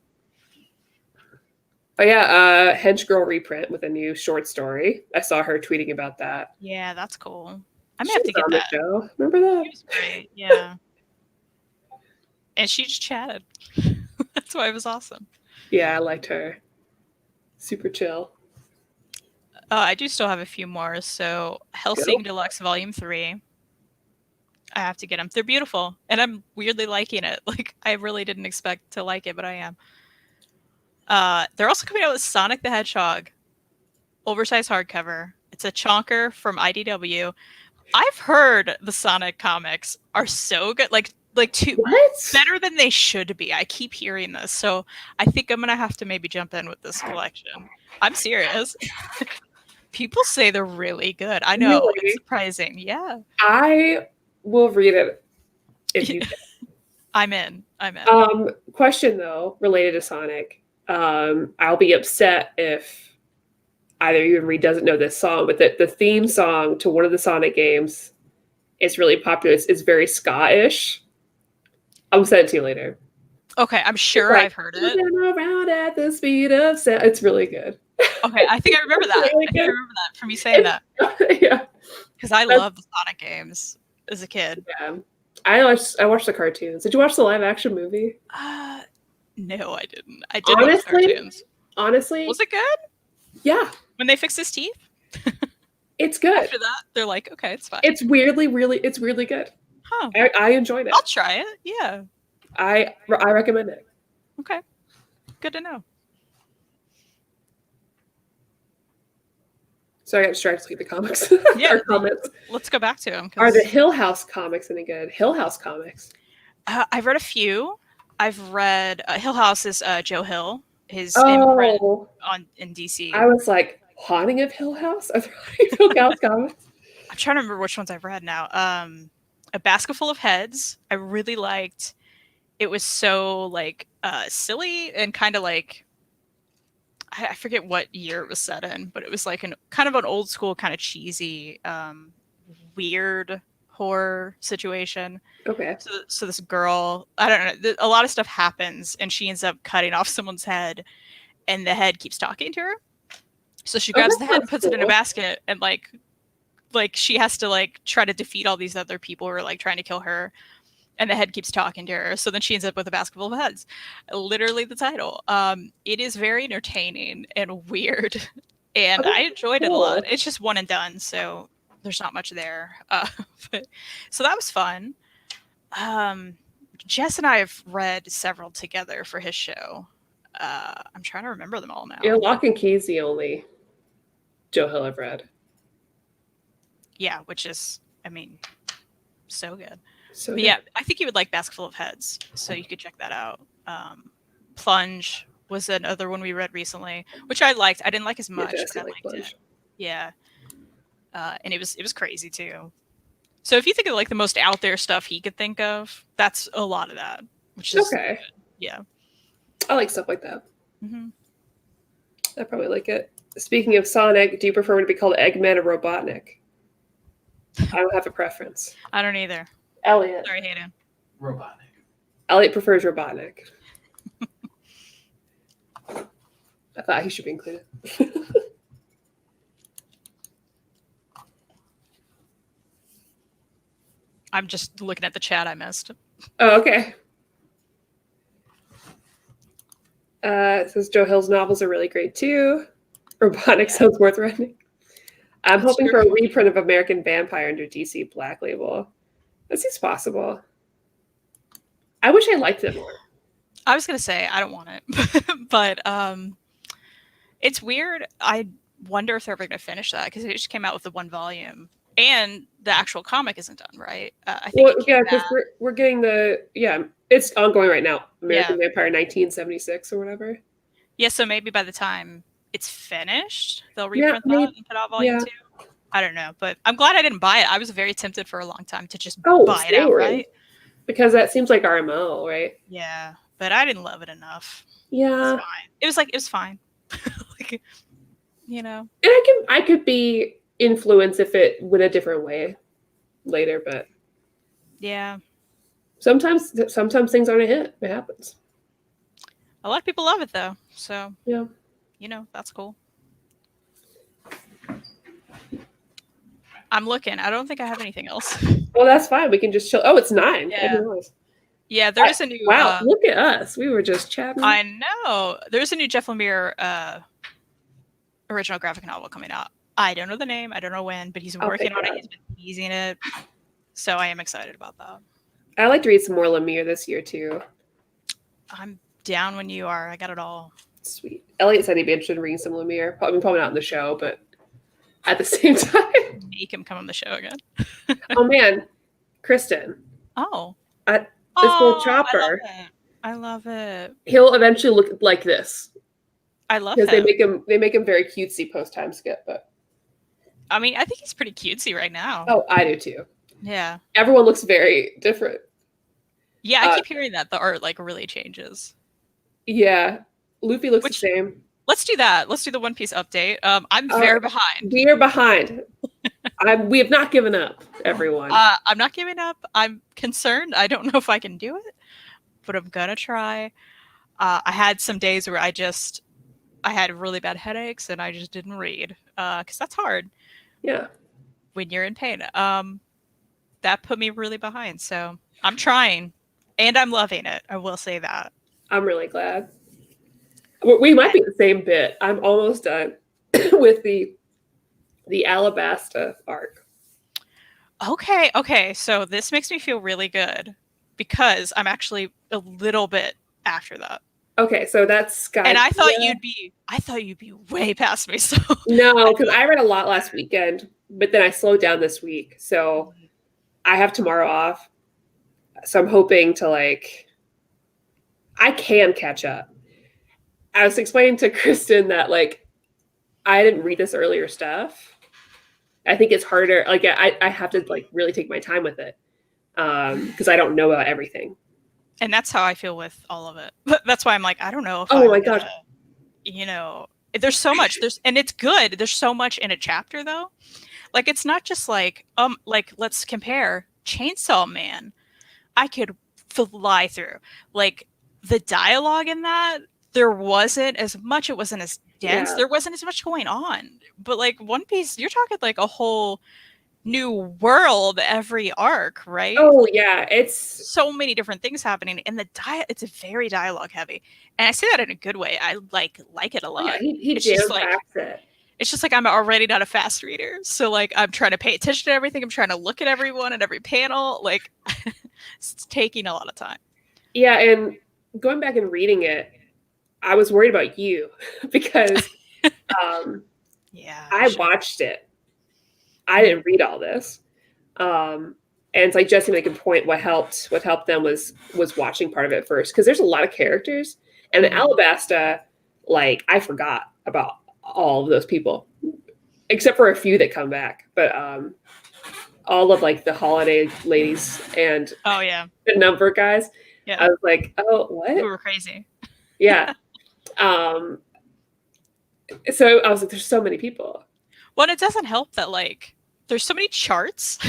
But yeah, Hedge Girl reprint with a new short story. I saw her tweeting about that. Yeah, that's cool. I may have to get that. Show. Remember that? She was great. Yeah. And she just chatted. That's why it was awesome. Yeah, I liked her. Super chill. I do still have a few more. So Hellsing Deluxe Volume 3. I have to get them. They're beautiful. And I'm weirdly liking it. Like, I really didn't expect to like it, but I am. They're also coming out with Sonic the Hedgehog. Oversized hardcover. It's a chonker from IDW. I've heard the Sonic comics are so good. Like better than they should be. I keep hearing this. So I think I'm going to have to maybe jump in with this collection. I'm serious. People say they're really good. I know. Really? It's surprising. Yeah. I will read it if you I'm in. Question though, related to Sonic. I'll be upset if either you or Reed doesn't know this song, but the theme song to one of the Sonic games is really popular. It's very ska-ish. I'll send it to you later. Okay, I'm sure I've heard it. Around at the speed of sound. It's really good. Okay, I think I remember that. Really I remember that from you saying that. Yeah. Because I love the Sonic games as a kid. Yeah. I watched the cartoons. Did you watch the live action movie? No, I didn't. I did watch the cartoons. Honestly. Was it good? Yeah. When they fixed his teeth? It's good. After that, they're like, okay, it's fine. It's really good. Huh. I enjoyed it. I'll try it. Yeah. I recommend it. Okay. Good to know. So I got distracted with the comics. Yeah. Comments. Let's go back to them. Are the Hill House comics any good? Hill House comics. I've read a few. I've read Hill House is Joe Hill. His imprint in DC. I was like, Haunting of Hill House? Are there Hill House comics? I'm trying to remember which ones I've read now. A Basketful of Heads. I really liked. It was so like silly and kind of like I forget what year it was set in, but it was like kind of an old school, kind of cheesy, weird horror situation. Okay. So this girl, I don't know, a lot of stuff happens, and she ends up cutting off someone's head, and the head keeps talking to her. So she grabs the head and puts it in a basket, and like she has to like try to defeat all these other people who are like trying to kill her. And the head keeps talking to her. So then she ends up with a basketful of heads. Literally the title. It is very entertaining and weird. And I enjoyed it a lot. It's just one and done. So there's not much there. So that was fun. Jess and I have read several together for his show. I'm trying to remember them all now. Yeah, Lock and Key's the only Joe Hill I've read. Yeah, which is, I mean, so good. So yeah, I think you would like Basketful of Heads, so you could check that out. Plunge was another one we read recently, which I liked. I didn't like as much, but I liked it. Yeah, and it was crazy too. So if you think of like the most out there stuff he could think of, that's a lot of that, which is okay. Good. Yeah, I like stuff like that. Mm-hmm. I probably like it. Speaking of Sonic, do you prefer to be called Eggman or Robotnik? I don't have a preference. I don't either. Elliot. Sorry, Hayden. Robotnik. Elliot prefers Robotnik. I thought he should be included. I'm just looking at the chat I missed. Oh, okay. It says Joe Hill's novels are really great too. Robotic sounds worth reading. I'm hoping for a reprint of American Vampire under DC Black Label. That seems possible. I wish I liked it more. I was gonna say I don't want it, but it's weird. I wonder if they're ever gonna finish that because it just came out with the 1 volume, and the actual comic isn't done, right? I think. Well, yeah, because we're getting it's ongoing right now. American Vampire 1976 or whatever. Yeah, so maybe by the time it's finished, they'll reprint that and put out volume 2. I don't know, but I'm glad I didn't buy it. I was very tempted for a long time to just buy it outright. Because that seems like our MO, right? Yeah, but I didn't love it enough. Yeah. It was fine. Like, you know. And I could be influenced if it went a different way later, but yeah. Sometimes things aren't a hit. It happens. A lot of people love it though. So yeah. You know, that's cool. I'm looking. I don't think I have anything else. Well, that's fine. We can just chill. Oh, it's 9. Yeah. Yeah, there is a new. Wow, look at us. We were just chatting. I know. There's a new Jeff Lemire original graphic novel coming out. I don't know the name. I don't know when, but he's working on it. He's been teasing it. So I am excited about that. I like to read some more Lemire this year too. I'm down when you are. I got it all. Sweet. Elliot said he'd be interested in reading some Lemire. Probably not in the show, but at the same time. Make him come on the show again. Oh man, Kristan. Oh. This little chopper. I love it. He'll eventually look like this. I love him. Because they make him very cutesy post time skip, but I mean, I think he's pretty cutesy right now. Oh, I do too. Yeah. Everyone looks very different. Yeah, I keep hearing that the art like really changes. Yeah. Luffy looks the same. Let's do that. Let's do the One Piece update. I'm very behind. We are behind. We have not given up, everyone. I'm not giving up. I'm concerned. I don't know if I can do it, but I'm gonna try. I had some days where I had really bad headaches and I just didn't read because that's hard. Yeah. When you're in pain. That put me really behind. So I'm trying and I'm loving it. I will say that. I'm really glad. We might be the same bit. I'm almost done with the Alabasta arc. Okay. So this makes me feel really good because I'm actually a little bit after that. Okay, so that's Sky. And I thought you'd be way past me. So no, because I read a lot last weekend, but then I slowed down this week. So I have tomorrow off. So I'm hoping to I can catch up. I was explaining to Kristan that I didn't read this earlier stuff. I think it's harder. I have to really take my time with it because I don't know about everything. And that's how I feel with all of it. That's why I'm I don't know if my gosh. There's so much. And it's good. There's so much in a chapter though. It's not just let's compare Chainsaw Man. I could fly through. The dialogue in that, there wasn't as much, it wasn't as dense. Yeah. There wasn't as much going on. But One Piece, you're talking a whole new world every arc, right? Oh yeah, it's so many different things happening, and it's very dialogue heavy, and I say that in a good way. I like it a lot. Yeah, he jam-packs it. It's just I'm already not a fast reader, so I'm trying to pay attention to everything. I'm trying to look at everyone and every panel. It's taking a lot of time. Yeah, and going back and reading it, I was worried about you because I watched it. I didn't read all this. And it's Jesse made a good point. What helped them was watching part of it first. Because there's a lot of characters. And the Alabasta, I forgot about all of those people. Except for a few that come back. But all of the holiday ladies and the number guys. Yeah. I was oh, what? We were crazy. Yeah. So I was there's so many people. Well, it doesn't help that there's so many charts,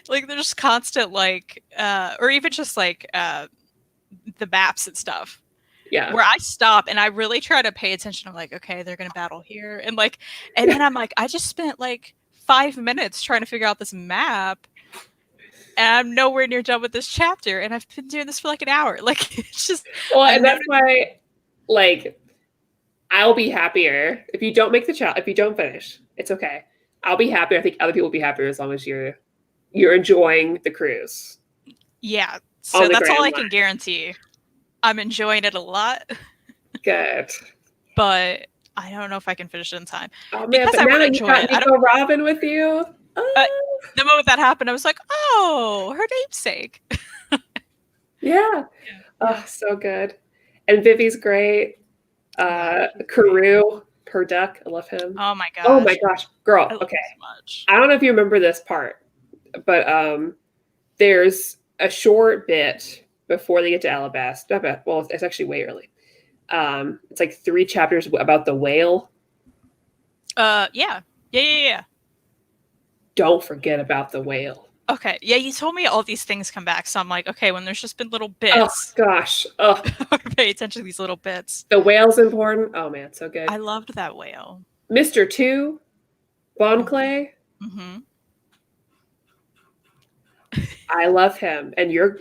there's constant or even just the maps and stuff. Yeah. Where I stop and I really try to pay attention. I'm like, okay, they're gonna battle here, and then I'm like, I just spent like 5 minutes trying to figure out this map, and I'm nowhere near done with this chapter, and I've been doing this for like an hour. Like, it's just. Well, and that's why, like, I'll be happier if you don't make the challenge. If you don't finish, it's okay. I'll be happier. I think other people will be happier as long as you're enjoying the cruise. Yeah. So that's all I can guarantee. I'm enjoying it a lot. Good. But I don't know if I can finish it in time. Oh, man, because I would enjoy it. Nico Robin with you. The moment that happened, I was like, oh, her namesake. Yeah. Oh, so good. And Vivi's great. Carew, per duck. I love him. Oh my gosh. Oh my goch. Girl, okay. So I don't know if you remember this part, but there's a short bit before they get to Alabasta. Well, it's actually way early. It's like 3 chapters about the whale. Yeah. Don't forget about the whale. Okay. Yeah, you told me all these things come back, so I'm like, okay, when there's just been little bits. Oh gosh. Oh. Pay attention to these little bits. The whale's important. Oh man, so good. I loved that whale. Mr. 2, Bon Clay. Mm-hmm. I love him. And you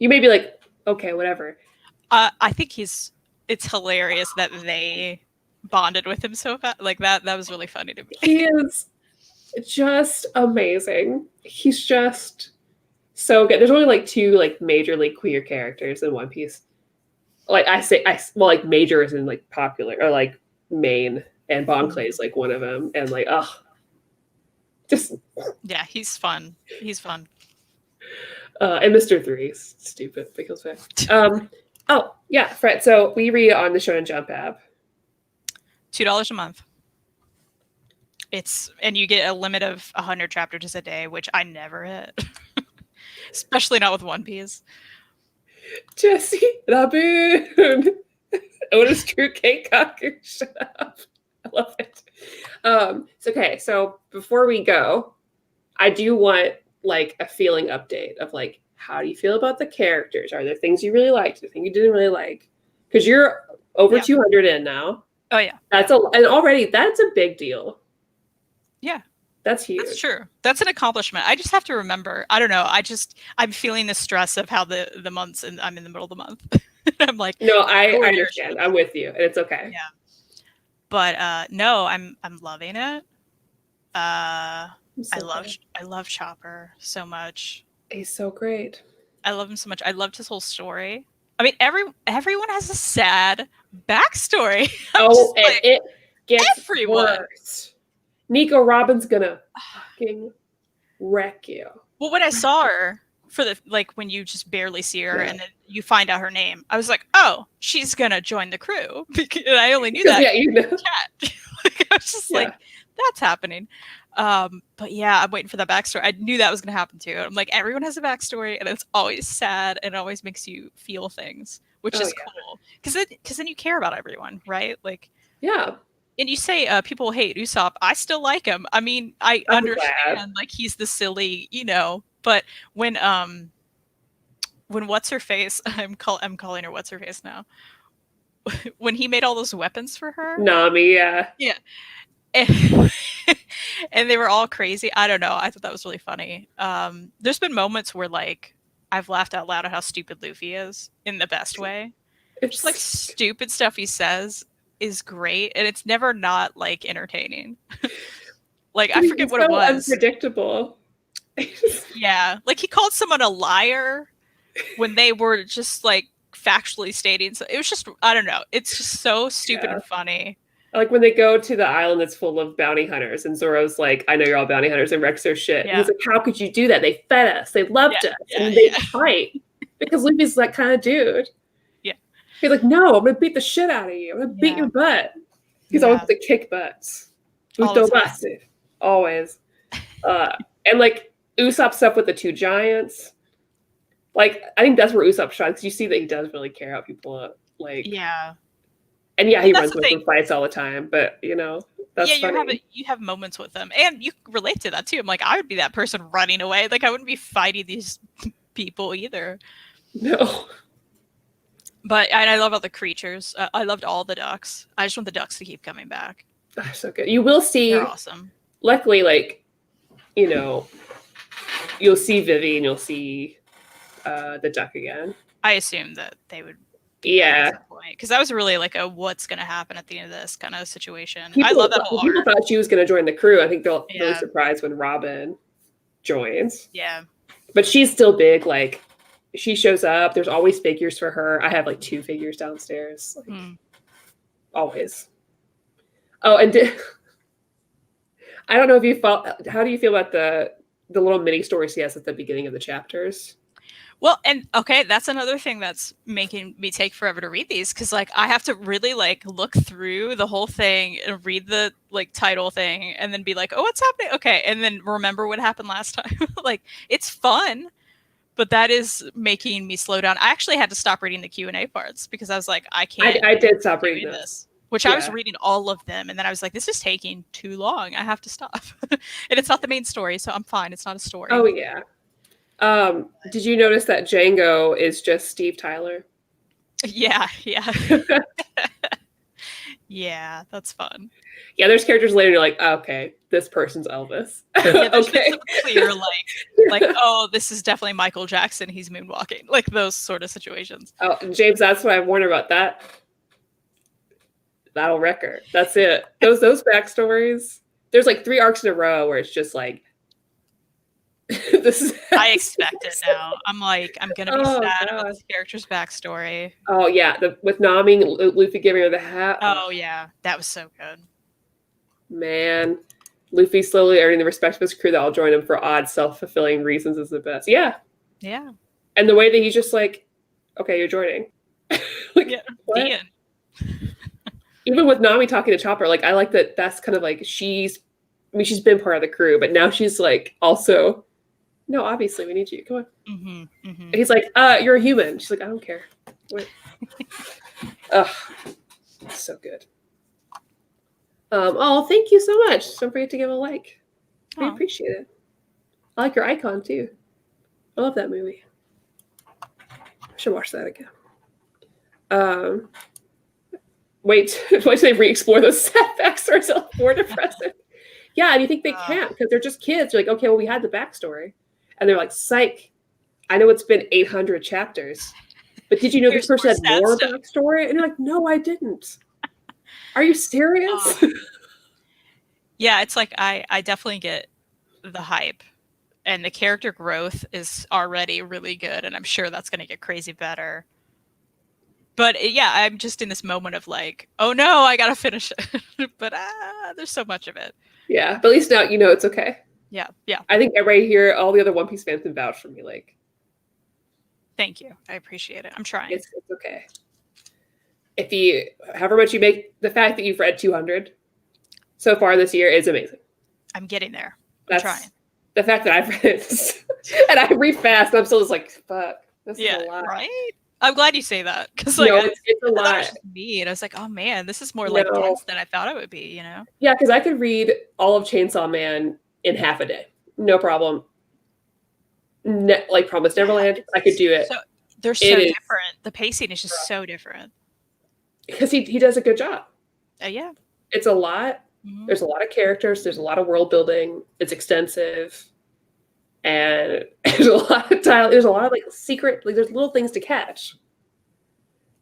may be like, okay, whatever. I think it's hilarious that they bonded with him so fast. Like that was really funny to me. He is just amazing. He's just so good. There's only like 2 like majorly queer characters in One Piece. Like like major is in like popular or like main, and Bon Clay is like one of them. And like, just yeah, he's fun. He's fun. And Mr. 3 is stupid because oh yeah, Fred. So we read on the Shonen Jump app. $2 a month. And you get a limit of 100 chapters a day, which I never hit. Especially not with One Piece. Jesse Raboon. What is true cake cocker? Shut up. I love it. It's okay. So before we go, I do want like a feeling update of like, how do you feel about the characters? Are there things you really liked? Are there things you didn't really like? Because you're over 200 in now. Oh yeah. And already that's a big deal. Yeah. That's huge. That's true. That's an accomplishment. I just have to remember. I don't know. I'm feeling the stress of how the months, and I'm in the middle of the month. I'm like, no, I understand. I'm with you, and it's okay. Yeah. But no, I'm loving it. I love Chopper so much. He's so great. I love him so much. I loved his whole story. I mean, everyone has a sad backstory. Oh, and it gets everyone. Worse. Nico Robin's gonna fucking wreck you. Well, when I saw her for when you just barely see her and then you find out her name, I was like, oh, she's gonna join the crew. And I only knew that. Yeah, you know. Chat. I was just like, that's happening. But yeah, I'm waiting for that backstory. I knew that was gonna happen too. I'm like, everyone has a backstory, and it's always sad, and it always makes you feel things, which is cool. Because then you care about everyone, right? Like, yeah. And you say people hate Usopp. I still like him. I mean, I understand like he's the silly, But when what's her face? I'm calling her what's her face now. When he made all those weapons for her, Nami, yeah. And they were all crazy. I don't know. I thought that was really funny. There's been moments where like I've laughed out loud at how stupid Luffy is in the best way. It's just like stupid stuff he says is great, and it's never not like entertaining. Like I forget what it was. Unpredictable. Yeah, like he called someone a liar when they were just like factually stating. So it was just, I don't know. It's just so stupid and funny. Like when they go to the island that's full of bounty hunters, and Zoro's like, "I know you're all bounty hunters," and wrecks their shit. Yeah. He's like, "How could you do that? They fed us. They loved us, and they fight because Luffy's that kind of dude." He's like, "No, I'm gonna beat the shit out of you. I'm gonna beat your butt." He's always to kick butts. Always. And like Usopp stuff with the 2 giants. Like I think that's where Usopp shines, because you see that he does really care how people like. Yeah. And yeah, he runs with them, fights all the time. But that's funny. You have moments with them, and you relate to that too. I'm like, I would be that person running away. Like I wouldn't be fighting these people either. No. But I love all the creatures. I loved all the ducks. I just want the ducks to keep coming back. Oh, so good. You will see. They're awesome. Luckily, like, you know, you'll see Vivi and you'll see the duck again. I assume that they would. Because that was really like a what's going to happen at the end of this kind of situation. I love that whole arc. People thought she was going to join the crew. I think they'll really surprised when Robin joins. Yeah. But she's still big. Like, she shows up. There's always figures for her. I have like 2 figures downstairs. Like, always. Oh, and I don't know if you felt. How do you feel about the little mini stories he has at the beginning of the chapters? Well, and okay, that's another thing that's making me take forever to read these, because like I have to really like look through the whole thing and read the like title thing and then be like, oh, what's happening? Okay, and then remember what happened last time. Like, it's fun, but that is making me slow down. I actually had to stop reading the Q&A parts because I was like, I can't. I did stop reading this. Which I was reading all of them, and then I was like, this is taking too long. I have to stop. And it's not the main story, so I'm fine. It's not a story. Oh, yeah. Did you notice that Django is just Steve Tyler? Yeah. Yeah, that's fun. Yeah, there's characters later, you're like, oh, okay, this person's Elvis. Yeah, okay. Clear, like, oh, this is definitely Michael Jackson. He's moonwalking. Like those sort of situations. Oh, James, that's what I warned about that. That'll wreck her. That's it. Those backstories. There's like 3 arcs in a row where it's just like, this is. I expect it now. I'm like, I'm gonna be sad about this character's backstory. Oh yeah, with Nami, Luffy giving her the hat. Oh yeah, that was so good. Man, Luffy slowly earning the respect of his crew that will join him for odd, self-fulfilling reasons is the best. Yeah. Yeah. And the way that he's just like, okay, you're joining. Like, yeah. What? Even with Nami talking to Chopper, like I like that. That's kind of like she's been part of the crew, but now she's like also. No, obviously we need you. Come on. And he's like, you're a human. She's like, I don't care. Ugh, so good. Oh, thank you so much. Don't forget to give a like. I appreciate it. I like your icon too. I love that movie. I should watch that again. Wait till they re-explore those sad backstories. It's more depressing. Yeah, and you think they can't because they're just kids. You're like, okay, well, we had the backstory. And they're like, psych, I know it's been 800 chapters, but did you know this person had more backstory? And you're like, no, I didn't. Are you serious? Yeah, it's like I definitely get the hype. And the character growth is already really good. And I'm sure that's going to get crazy better. But yeah, I'm just in this moment of like, oh no, I got to finish it. But there's so much of it. Yeah, but at least now you know it's okay. Yeah. I think everybody here, all the other One Piece fans can vouch for me. Like, thank you. I appreciate it. I'm trying. It's okay. If you, however much you make, the fact that you've read 200 so far this year is amazing. I'm getting there. I'm trying. The fact that I've read it, and I read fast, and I'm still just like, fuck, this is a lot. Right? I'm glad you say that because like it's a lot. That was just me, and I was like, oh man, this is more like dense than I thought it would be. You know? Yeah, because I could read all of Chainsaw Man in half a day, no problem. Like Promised Neverland, I could do it. So, they're so different. The pacing is just so different. Because he does a good job. Yeah. It's a lot. Mm-hmm. There's a lot of characters. There's a lot of world building. It's extensive. And there's a lot of there's a lot of like secret, like there's little things to catch.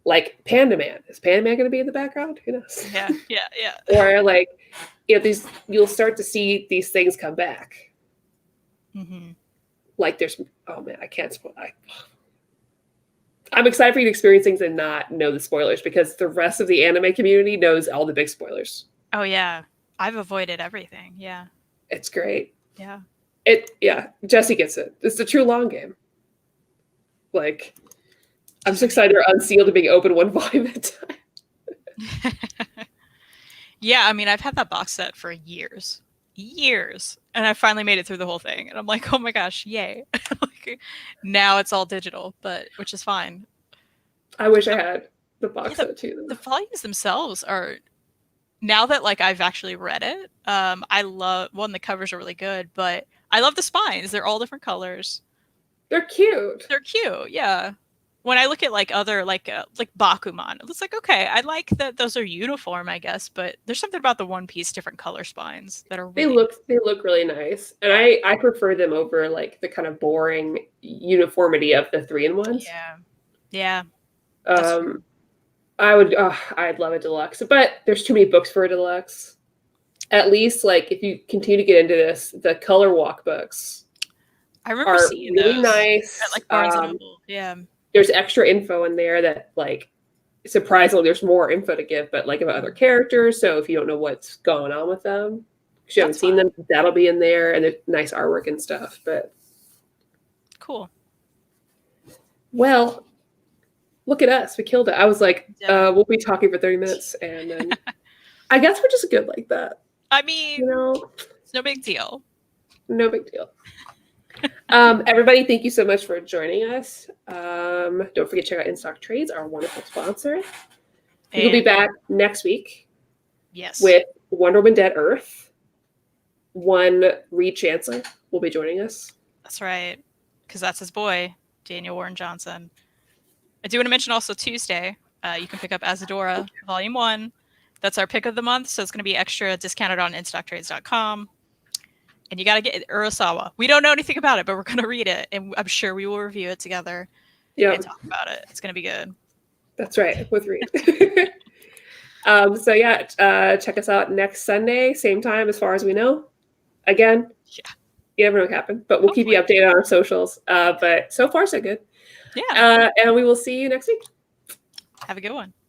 Like Panda Man. Is Panda Man going to be in the background? Who knows? Yeah. Or like, you'll start to see these things come back. Mm-hmm. Like there's, oh man, I can't spoil. I'm excited for you to experience things and not know the spoilers because the rest of the anime community knows all the big spoilers. Oh yeah, I've avoided everything. Yeah, it's great. Yeah, Jesse gets it. It's the true long game. Like, I'm just excited they're unsealed and being open one volume at a time. Yeah, I mean, I've had that box set for years, and I finally made it through the whole thing, and I'm like, oh my gosh, yay! Like, now it's all digital, which is fine. I wish I had the box set too. The volumes themselves are, now that like I've actually read it, I love the covers are really good, but I love the spines. They're all different colors. They're cute. Yeah. when I look at like other like Bakuman, it's like, okay, I like that those are uniform, I guess, but there's something about the One Piece different color spines that are really they look really nice, and I prefer them over like the kind of boring uniformity of the 3-in-1s. Yeah. I'd love a deluxe, but there's too many books for a deluxe. At least like if you continue to get into this, the color walk books I remember seeing really those nice. at like Barnes and Noble. Yeah. There's extra info in there that like surprisingly there's more info to give, but like about other characters. So if you don't know what's going on with them, because you haven't seen them, that'll be in there, and there's nice artwork and stuff. But cool. Well, look at us. We killed it. I was like, we'll be talking for 30 minutes, and then I guess we're just good like that. I mean, it's no big deal. No big deal. Everybody, thank you so much for joining us. Don't forget to check out In Stock Trades, our wonderful sponsor. We'll be back next week. Yes. With Wonder Woman Dead Earth. One Reed Chancellor will be joining us. That's right. Because that's his boy, Daniel Warren Johnson. I do want to mention also Tuesday, you can pick up Azadora Volume 1. That's our pick of the month, so it's going to be extra discounted on InStockTrades.com. And you got to get Urasawa. We don't know anything about it, but we're going to read it, and I'm sure we will review it together and talk about it. It's going to be good. That's right, with Reed. So yeah, check us out next Sunday, same time as far as we know. Again, you never know what happened, but we'll keep you updated on our socials. But so far, so good. Yeah. And we will see you next week. Have a good one.